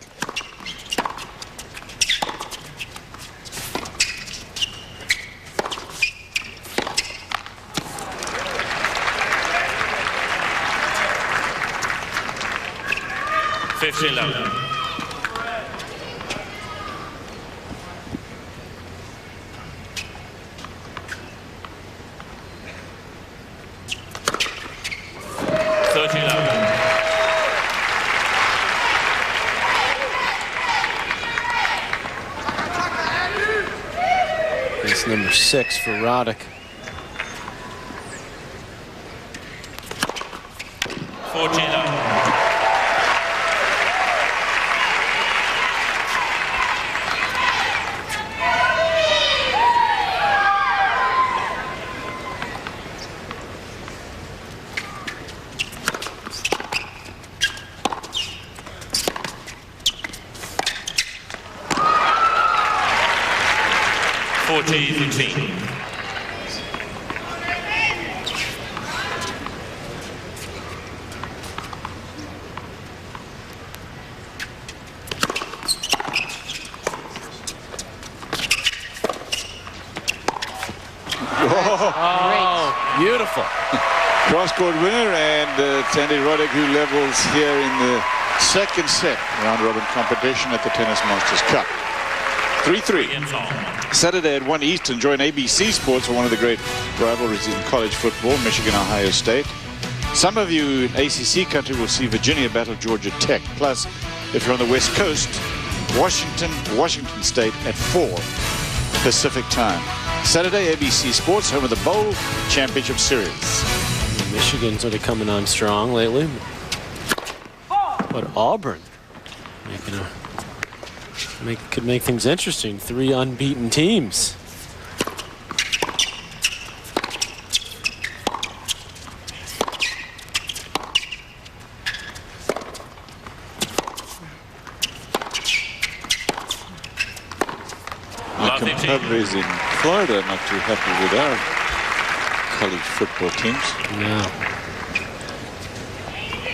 It's number 6 for Roddick. 14. 40-15. Oh, beautiful. Cross-court winner, and it's Andy Roddick who levels here in the second set round-robin competition at the Tennis Masters Cup. 3-3. Saturday at 1 Eastern, join ABC Sports for one of the great rivalries in college football, Michigan-Ohio State. Some of you in ACC country will see Virginia battle Georgia Tech. Plus, if you're on the West Coast, Washington State at 4 Pacific time. Saturday, ABC Sports, home of the Bowl Championship Series. Michigan sort of coming on strong lately. But Auburn could make things interesting. 3 unbeaten teams. My competitors in Florida are not too happy with our college football teams. No.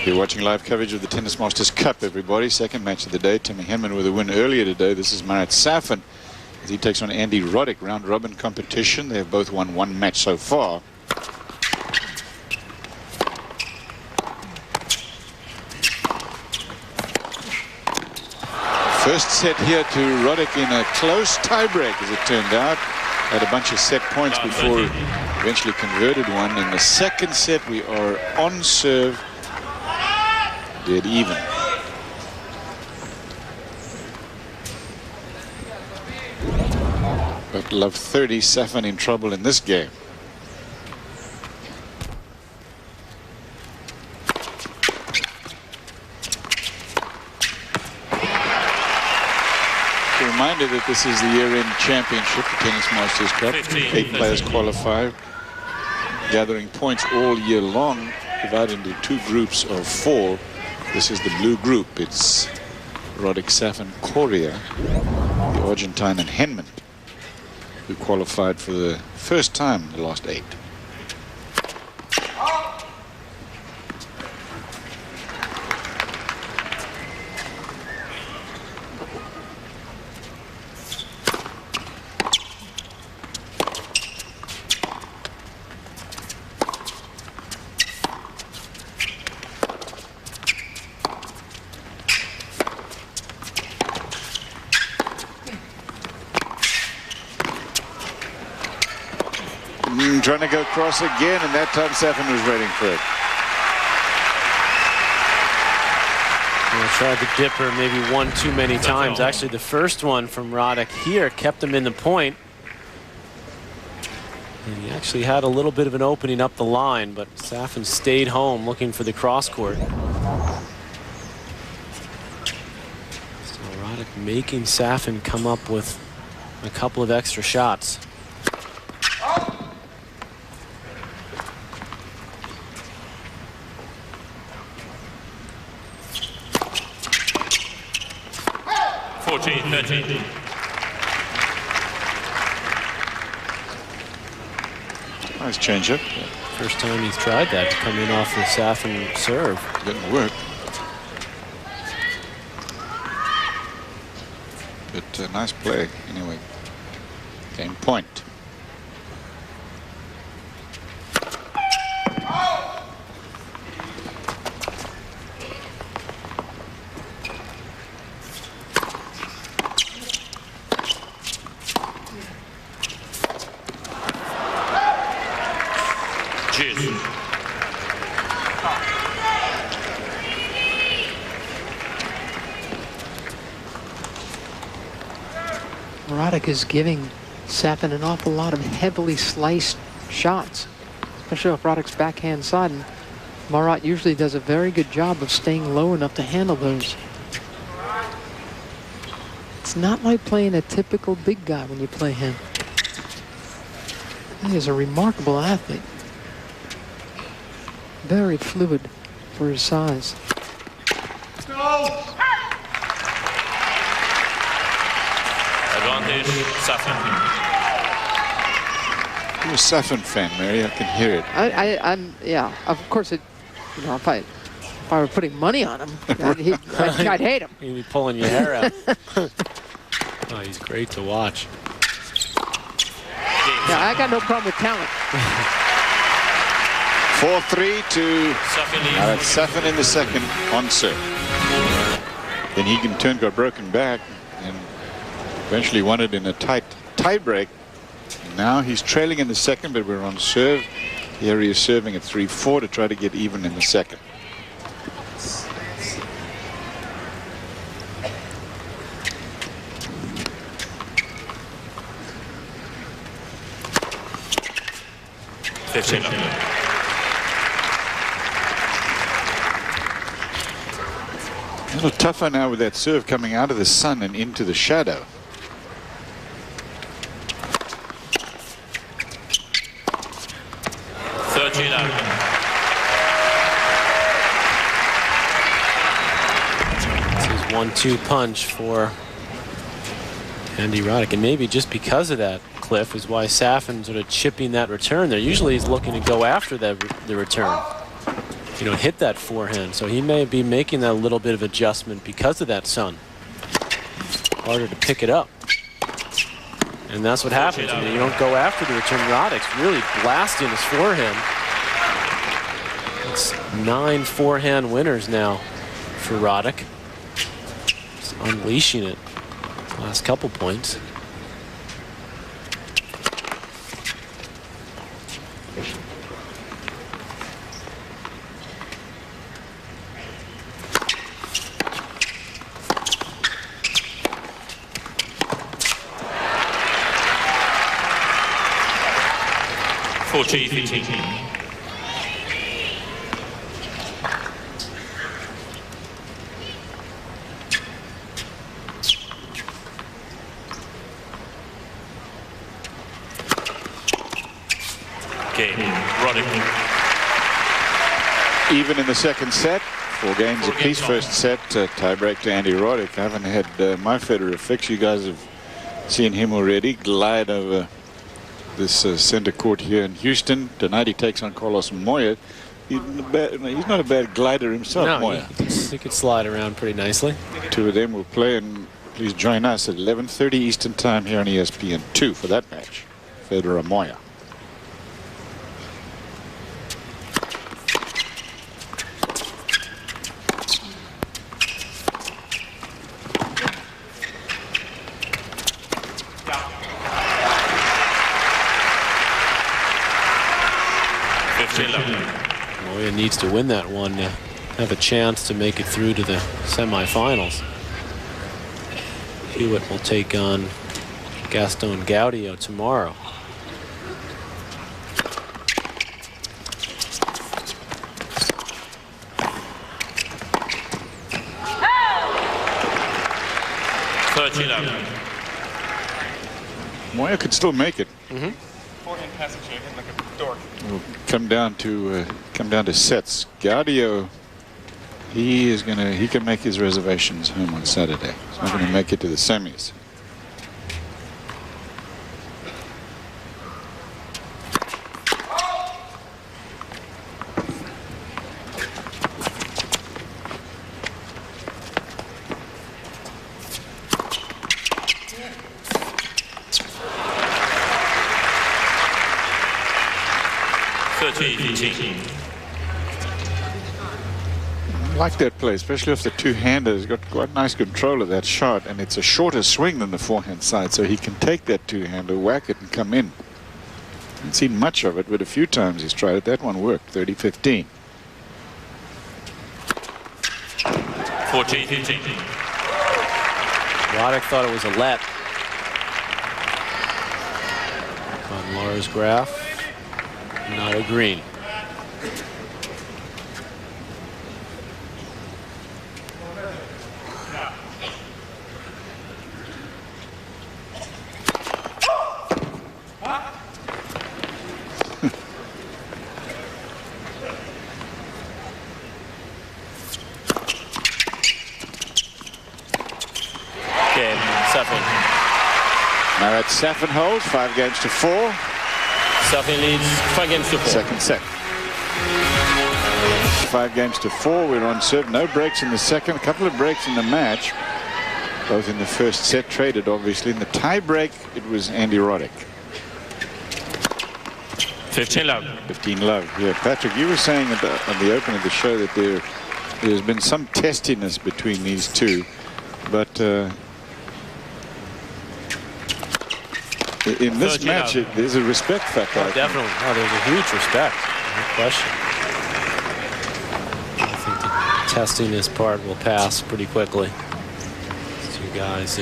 You're watching live coverage of the Tennis Masters Cup, everybody. Second match of the day. Timmy Henman with a win earlier today. This is Marat Safin as he takes on Andy Roddick. Round-robin competition. They have both won 1 match so far. First set here to Roddick in a close tiebreak, as it turned out. Had a bunch of set points before eventually converted one. In the second set, we are on serve. Dead even. But love 30, Safin in trouble in this game. Reminder that this is the year-end championship, the Tennis Masters Cup. 8 players qualify, gathering points all year long, divided into 2 groups of 4. This is the blue group. It's Roddick, Safin, Correa, the Argentine, and Henman, who qualified for the first time in the last 8. Trying to go across again, and that time Safin was waiting for it. Tried the dipper maybe 1 too many times. Actually, the first one from Roddick here kept him in the point. And he actually had a little bit of an opening up the line, but Safin stayed home looking for the cross court. So Roddick making Safin come up with a couple of extra shots. Nice change up. First time he's tried that, to come in off the Safin serve. Didn't work. But nice play anyway. Game point. Roddick is giving Safin an awful lot of heavily sliced shots, especially off Roddick's backhand side. And Marat usually does a very good job of staying low enough to handle those. It's not like playing a typical big guy when you play him. He is a remarkable athlete. Very fluid for his size. Advantage, Safin. You're a Safin fan, Mary. I can hear it. I'm yeah. Of course, it. You know, if I were putting money on him, I'd hate him. He'd be pulling your hair out. Oh, he's great to watch. Yeah, I got no problem with talent. 4-3 to Safin in the second on serve. Then he in turn got broken back and eventually won it in a tight tie break. Now he's trailing in the second, but we're on serve. Here he is serving at 3-4 to try to get even in the second. A little tougher now with that serve coming out of the sun and into the shadow. This is 1-2 punch for Andy Roddick, and maybe just because of that, Cliff, is why Safin sort of chipping that return there. Usually he's looking to go after the return, you know, hit that forehand. So he may be making that little bit of adjustment because of that sun. Harder to pick it up. And that's what happens when you don't go after the return. Roddick's really blasting his forehand. It's 9 forehand winners now for Roddick. Just unleashing it last couple points. Even in the second set, 4 games apiece. First set, tie break to Andy Roddick. I haven't had my Federer fix. You guys have seen him already glide over this center court here in Houston. Tonight he takes on Carlos Moya. He's not a bad glider himself, No, Moya. he could slide around pretty nicely. 2 of them will play, and please join us at 11:30 Eastern Time here on ESPN2 for that match. Federer Moya. Moya needs to win that one to have a chance to make it through to the semifinals. Hewitt will take on Gaston Gaudio tomorrow. Moya could still make it. Forehand passing should hit like a dork. It'll come down to sets. Gaudio, he can make his reservations home on Saturday. He's not going to make it to the semis. I like that play, especially if the two-hander has got quite nice control of that shot, and it's a shorter swing than the forehand side, so he can take that two-hander, whack it, and come in. I haven't seen much of it, but a few times he's tried it. That one worked. 30-15. 14-15. Roddick thought it was a let on Lars Graf. Not a green. Now that's Safin holds 5 games to 4. Safin leads 5-4. Second set. 5-4. We're on serve. No breaks in the second. A couple of breaks in the match. Both in the first set traded, obviously. In the tie break, it was Andy Roddick. 15 love. 15 love. Yeah, Patrick, you were saying at the open of the show that there's been some testiness between these two, but in this match, there's a respect factor. Oh, definitely. Oh, there's a huge respect. No question. I think the testiness part will pass pretty quickly. These two guys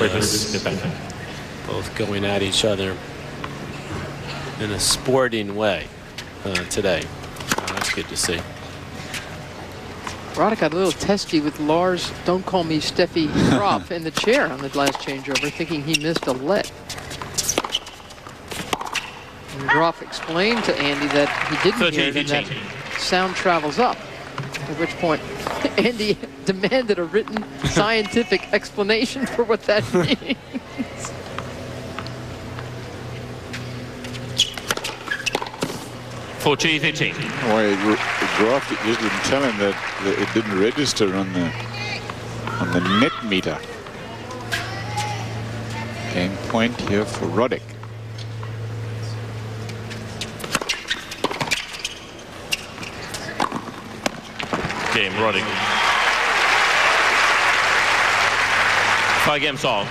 both going at each other in a sporting way today. Oh, that's good to see. Roddick got a little testy with Lars, don't call me Steffi Graf, in the chair on the last changeover, thinking he missed a let. And Graf explained to Andy that he didn't hear it and that sound travels up. At which point, Andy demanded a written scientific explanation for what that means. 14-15. Well, Graf just didn't tell him that it didn't register on the net meter. Game point here for Roddick. Game Roddick. 5 all.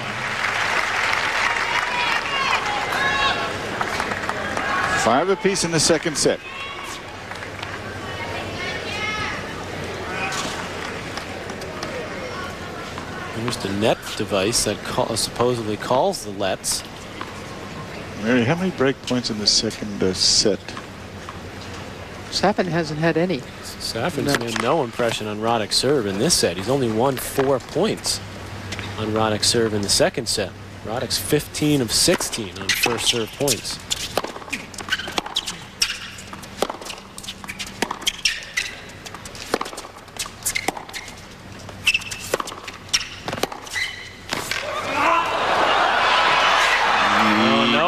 Five apiece in the second set. Here's the net device that supposedly calls the lets. Mary, how many break points in the second set? Safin hasn't had any. Safin's made no impression on Roddick's serve in this set. He's only won 4 points on Roddick's serve in the second set. Roddick's 15 of 16 on first serve points.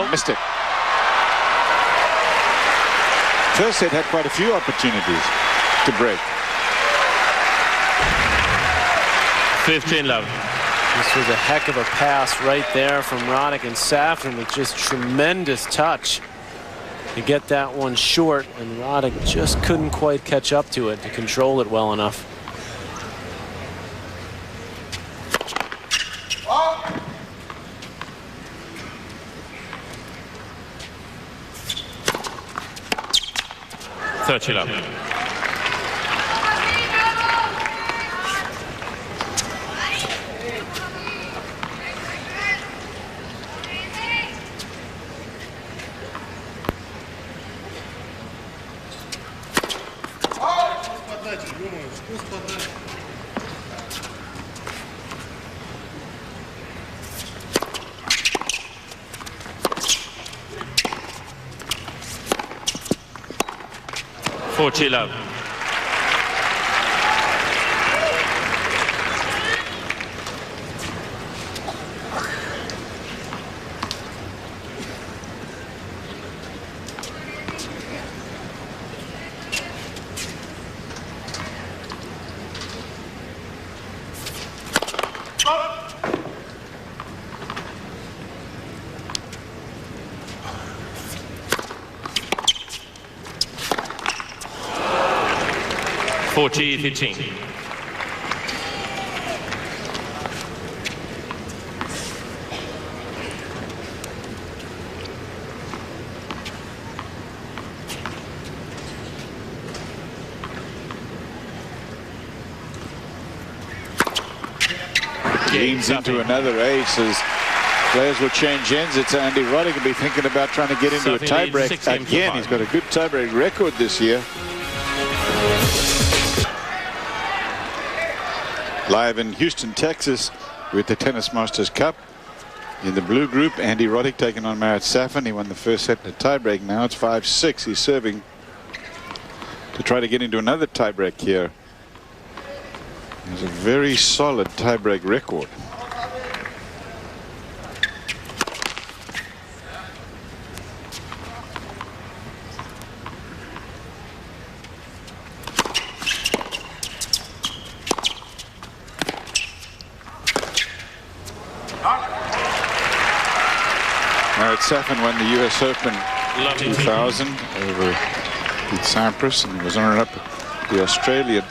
Missed it. First set had quite a few opportunities to break. 15 love. This was a heck of a pass right there from Roddick, and Safin with just tremendous touch to get that one short, and Roddick just couldn't quite catch up to it to control it well enough. Love. Love. $40-15. Leans into another ace as players will change ends. It's Andy Roddick will be thinking about trying to get into a tiebreak again. He's got a good tiebreak record this year. Live in Houston, Texas, with the Tennis Masters Cup. In the blue group, Andy Roddick taking on Marat Safin. He won the first set in a tiebreak. Now it's 5-6. He's serving to try to get into another tiebreak here. He has a very solid tiebreak record. Safin won the U.S. Open 2000 over Pete Sampras, and he was runner-up the Australian a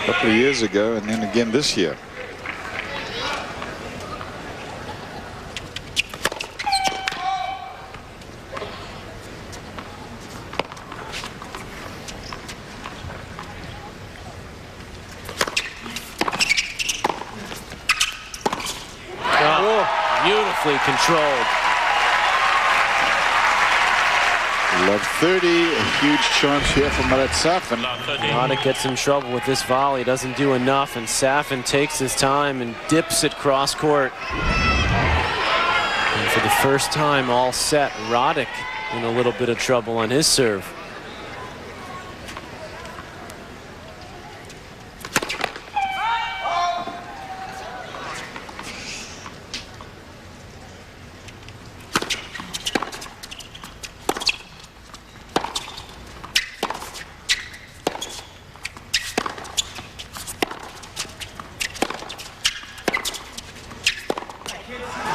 couple of years ago, and then again this year. Beautifully controlled. Love 30, a huge chance here for Safin. Roddick gets in trouble with this volley, doesn't do enough, and Safin takes his time and dips it cross court. And for the first time all set, Roddick in a little bit of trouble on his serve.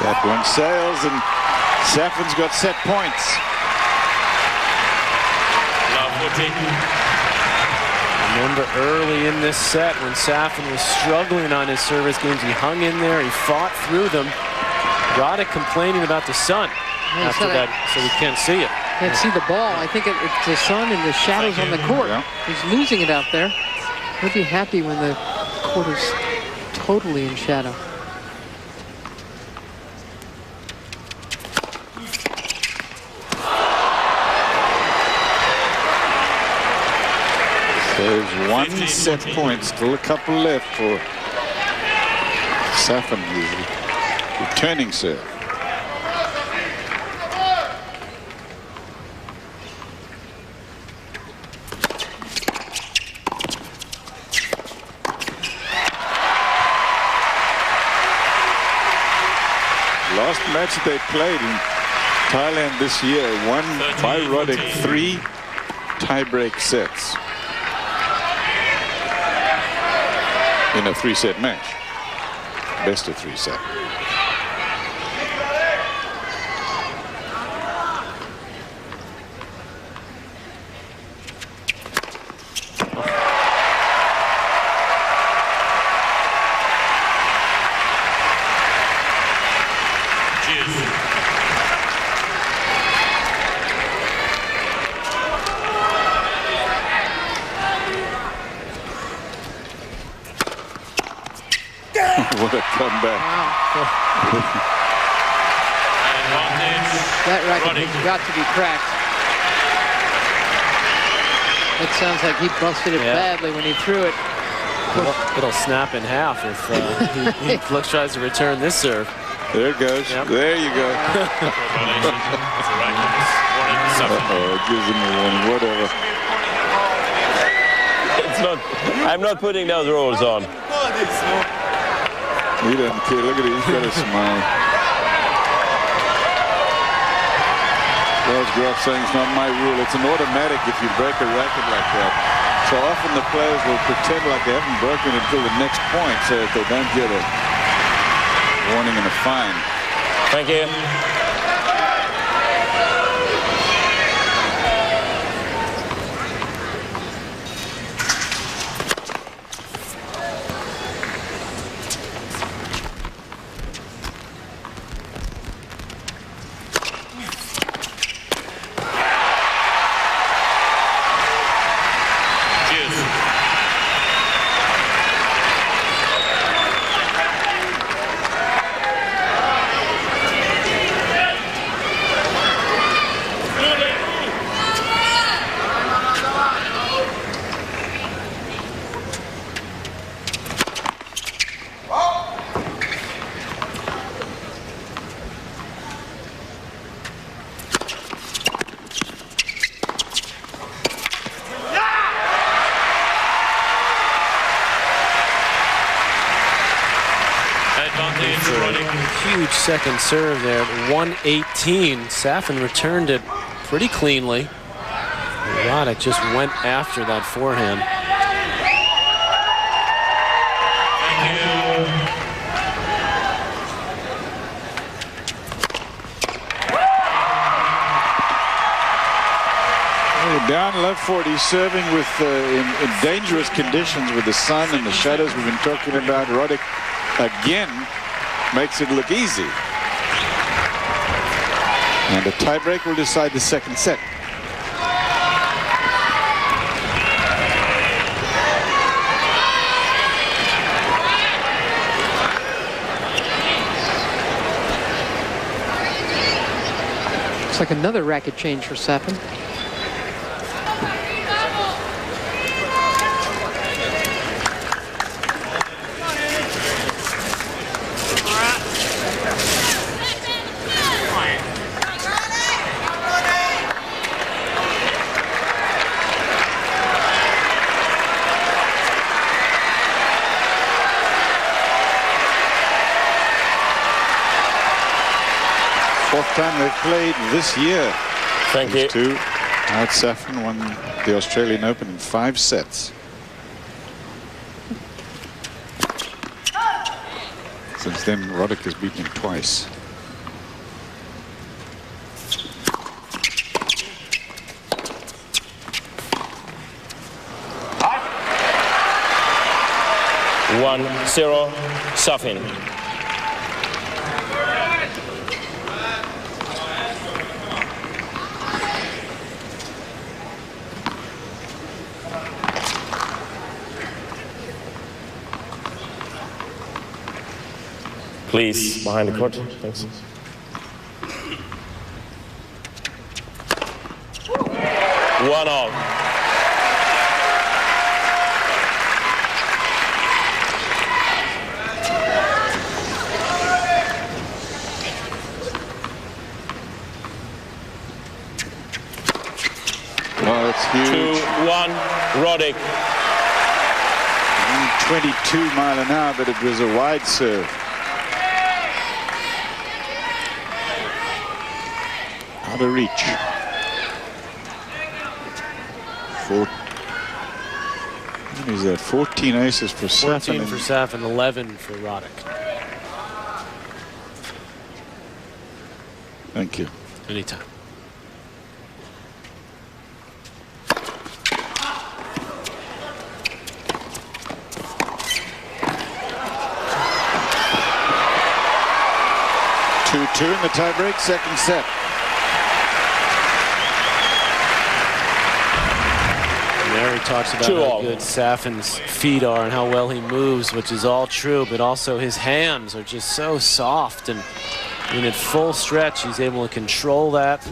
That one sails, and Safin's got set points. Remember early in this set when Safin was struggling on his service games, he hung in there, he fought through them. Roddick complaining about the sun after that, so we can't see it. Can't see the ball. I think it's the sun and the shadows on the court. Yeah. He's losing it out there. He'll be happy when the court is totally in shadow. There's one set point, still a couple left for Safin, his returning serve. Last match that they played in Thailand this year, won by Roddick 3 tiebreak sets. In a 3-set match. Best of 3 set. What a comeback. Wow. That racket has got to be cracked. It sounds like he busted it badly when he threw it. It'll snap in half if he tries to return this serve. There it goes. Yep. There you go. Gives him a warning, whatever. It's not, I'm not putting those rules on. He doesn't care. Look at it. He's got a smile. Those graphs saying it's not my rule. It's an automatic if you break a racket like that. So often the players will pretend like they haven't broken it until the next point so that they don't get a warning and a fine. Thank you. Huge second serve there, 118. Safin returned it pretty cleanly. Roddick just went after that forehand. Down love 40, serving with in dangerous conditions with the sun and the shadows we've been talking about. Roddick again makes it look easy. And a tiebreak will decide the second set. Looks like another racket change for Safin. Fourth time they've played this year. Thank you. Two. Now Safin won the Australian Open in 5 sets. Since then, Roddick has beaten him twice. One, 0, Safin. Please, behind the court. Thanks. One all. Well, that's huge. 2-1, Roddick. 22 mile an hour, but it was a wide serve. Out of reach. What is that? 14 aces for Safin. 14 for Safin, 11 for Roddick. Thank you. Anytime. Two in the tiebreak, second set. Mary talks about how good Safin's feet are and how well he moves, which is all true, but also his hands are just so soft, and at full stretch he's able to control that,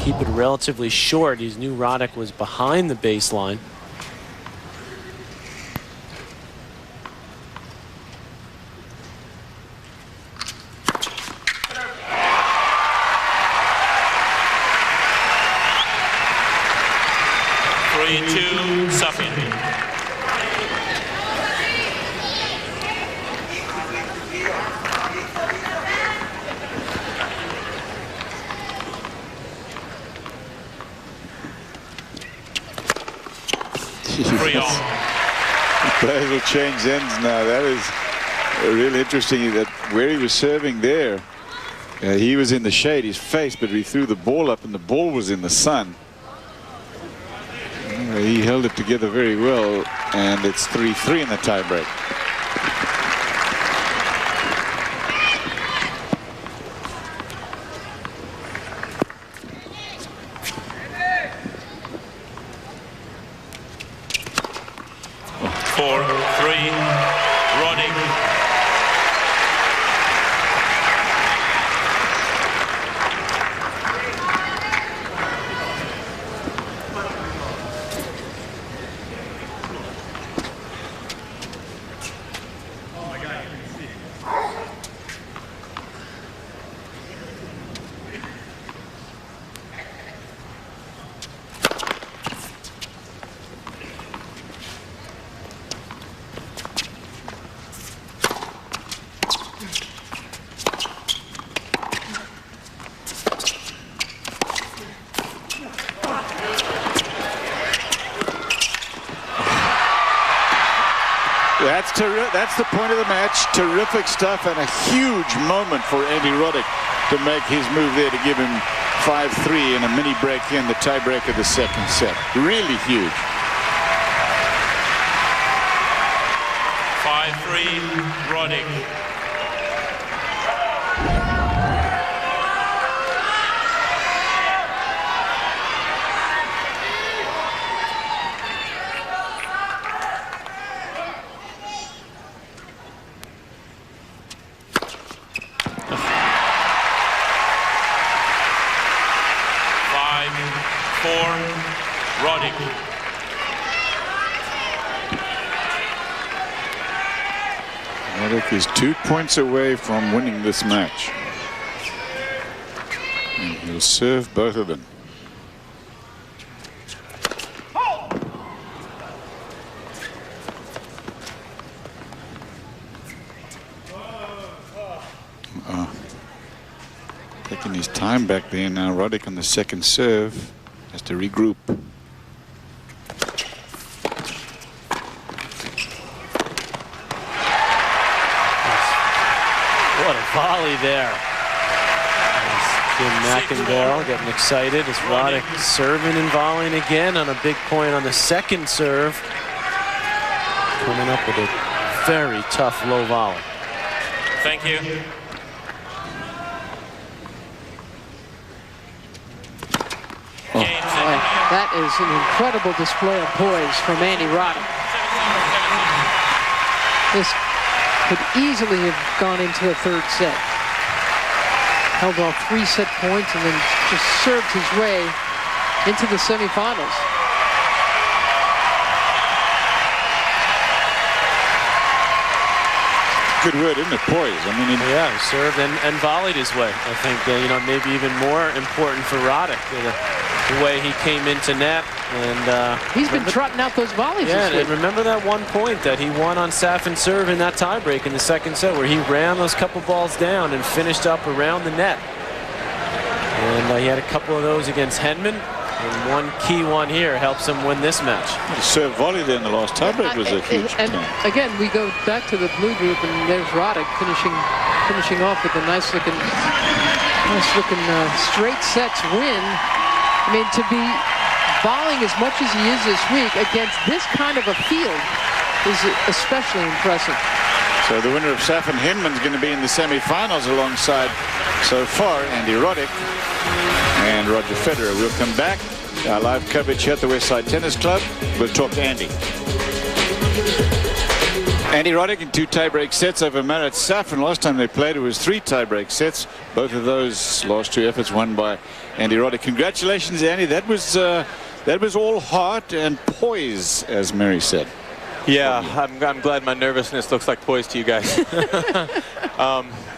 keep it relatively short. He knew Roddick was behind the baseline. Safin. Players will change ends now. That is really interesting. That where he was serving there, he was in the shade, his face, but we threw the ball up and the ball was in the sun. He held it together very well, and it's 3-3 in the tiebreak. That's the point of the match. Terrific stuff and a huge moment for Andy Roddick to make his move there to give him 5-3 in a mini break here in the tiebreak of the second set. Really huge. 5-3, Roddick. Roddick. Roddick is 2 points away from winning this match. And he'll serve both of them. Taking his time back there now. Roddick on the second serve has to regroup. What a volley there. Jim McInbarrel getting excited as Roddick serving and volleying again on a big point on the second serve. Coming up with a very tough low volley. Thank you. Oh. That is an incredible display of poise from Andy Roddick. This could easily have gone into a third set. Held off 3 set points and then just served his way into the semifinals. Good word, isn't it? Poise. I mean, yeah, he served and volleyed his way. I think you know, maybe even more important for Roddick, the way he came into net. And he's been trotting out those volleys. Yeah, this week. and remember that one point that he won on Safin serve in that tiebreak in the second set, where he ran those couple balls down and finished up around the net. And he had a couple of those against Henman. And one key one here helps him win this match. The serve volley there in the last tiebreak was a huge and again, we go back to the blue group, and there's Roddick finishing off with a nice looking straight sets win. I mean, to be volleying as much as he is this week against this kind of a field is especially impressive. So the winner of Safin Henman is going to be in the semifinals alongside, so far, Andy Roddick and Roger Federer. We'll come back. Our live coverage here at the Westside Tennis Club. We'll talk to Andy. Andy Roddick in 2 tiebreak sets over Marat Safin. Last time they played, it was 3 tiebreak sets. Both of those last 2 efforts won by Andy Roddick. Congratulations, Andy. That was all heart and poise, as Mary said. Yeah, I'm glad my nervousness looks like poise to you guys.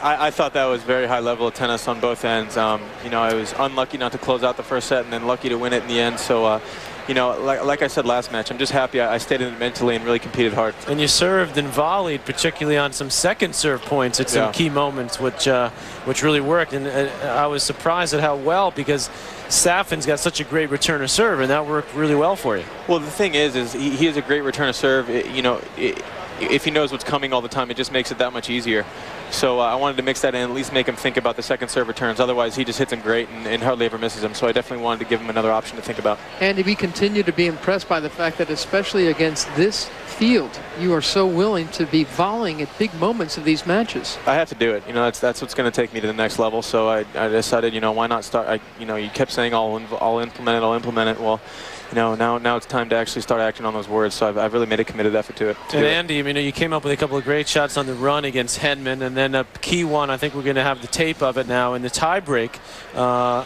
I thought that was very high level of tennis on both ends. You know, I was unlucky not to close out the first set and then lucky to win it in the end. So, you know, like I said last match, I'm just happy I stayed in it mentally and really competed hard. And you served and volleyed, particularly on some second serve points at some key moments, which really worked. And I was surprised at how well, because Safin's got such a great return of serve, and that worked really well for you. Well, the thing is he has a great return of serve. You know, if he knows what's coming all the time, it just makes it that much easier. So I wanted to mix that in, at least make him think about the second serve returns. Otherwise, he just hits them great and hardly ever misses them. So I definitely wanted to give him another option to think about. Andy, we continue to be impressed by the fact that, especially against this field, you are so willing to be volleying at big moments of these matches. I have to do it. You know, that's what's going to take me to the next level. So I decided, you know, why not start? You know, you kept saying I'll implement it. Well, you know, now it's time to actually start acting on those words. So I've really made a committed effort to it. And Andy, I mean, you came up with a couple of great shots on the run against Henman, and then a key one. I think we're going to have the tape of it now in the tiebreak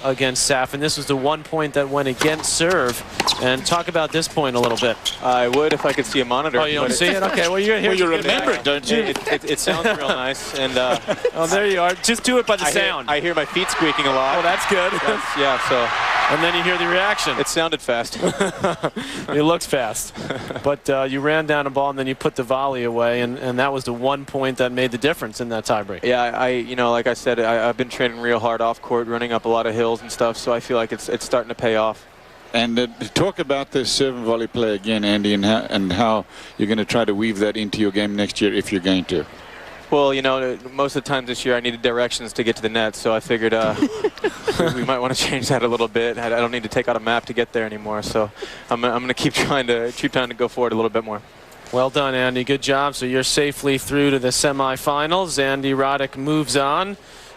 against Safin. This was the 1 point that went against serve. And talk about this point a little bit. I would if I could see a monitor. Oh, you don't see it? Okay, well, you're here. Well, you remember it, don't you? It sounds real nice. And oh, there you are. Just do it by the sound. I hear my feet squeaking a lot. Oh, that's good. Yeah, so. And then you hear the reaction. It sounded fast. It looked fast. But you ran down a ball, and then you put the volley away, and that was the 1 point that made the difference in that tiebreak. Yeah, you know, like I said, I've been training real hard off court, running up a lot of hills and stuff, so I feel like it's starting to pay off. And talk about this serve and volley play again, Andy, and how you're going to try to weave that into your game next year if you're going to. Well, you know, most of the time this year I needed directions to get to the net, so I figured we might want to change that a little bit. I don't need to take out a map to get there anymore, so I'm going to keep trying to go forward a little bit more. Well done, Andy. Good job. So you're safely through to the semifinals. Andy Roddick moves on,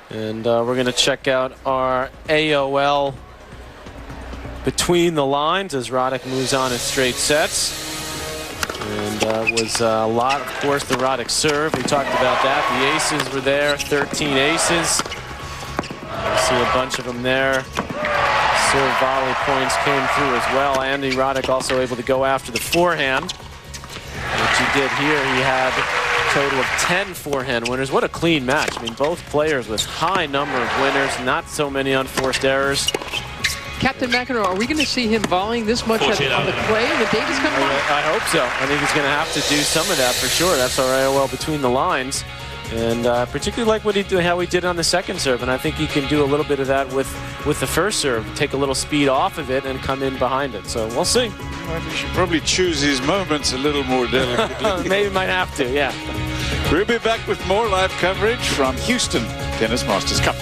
and we're going to check out our AOL between the lines as Roddick moves on in straight sets. And was a lot, of course, the Roddick serve. We talked about that. The aces were there, 13 aces. You see a bunch of them there. Serve volley points came through as well. Andy Roddick also able to go after the forehand, which he did here. He had a total of 10 forehand winners. What a clean match. I mean, both players with high number of winners, not so many unforced errors. Captain McEnroe, are we going to see him volleying this much on the clay in the Davis Cup? I hope so. I think he's going to have to do some of that for sure. That's our AOL between the lines. And particularly like what how he did on the second serve. And I think he can do a little bit of that with the first serve. Take a little speed off of it and come in behind it. So we'll see. Well, he should probably choose his moments a little more delicately. Maybe might have to, yeah. We'll be back with more live coverage from Houston Tennis Masters Cup.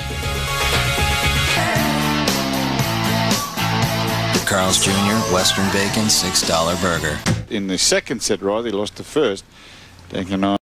Carl's Jr. Western Bacon $6 burger. In the second set, Roddick lost the first, taking on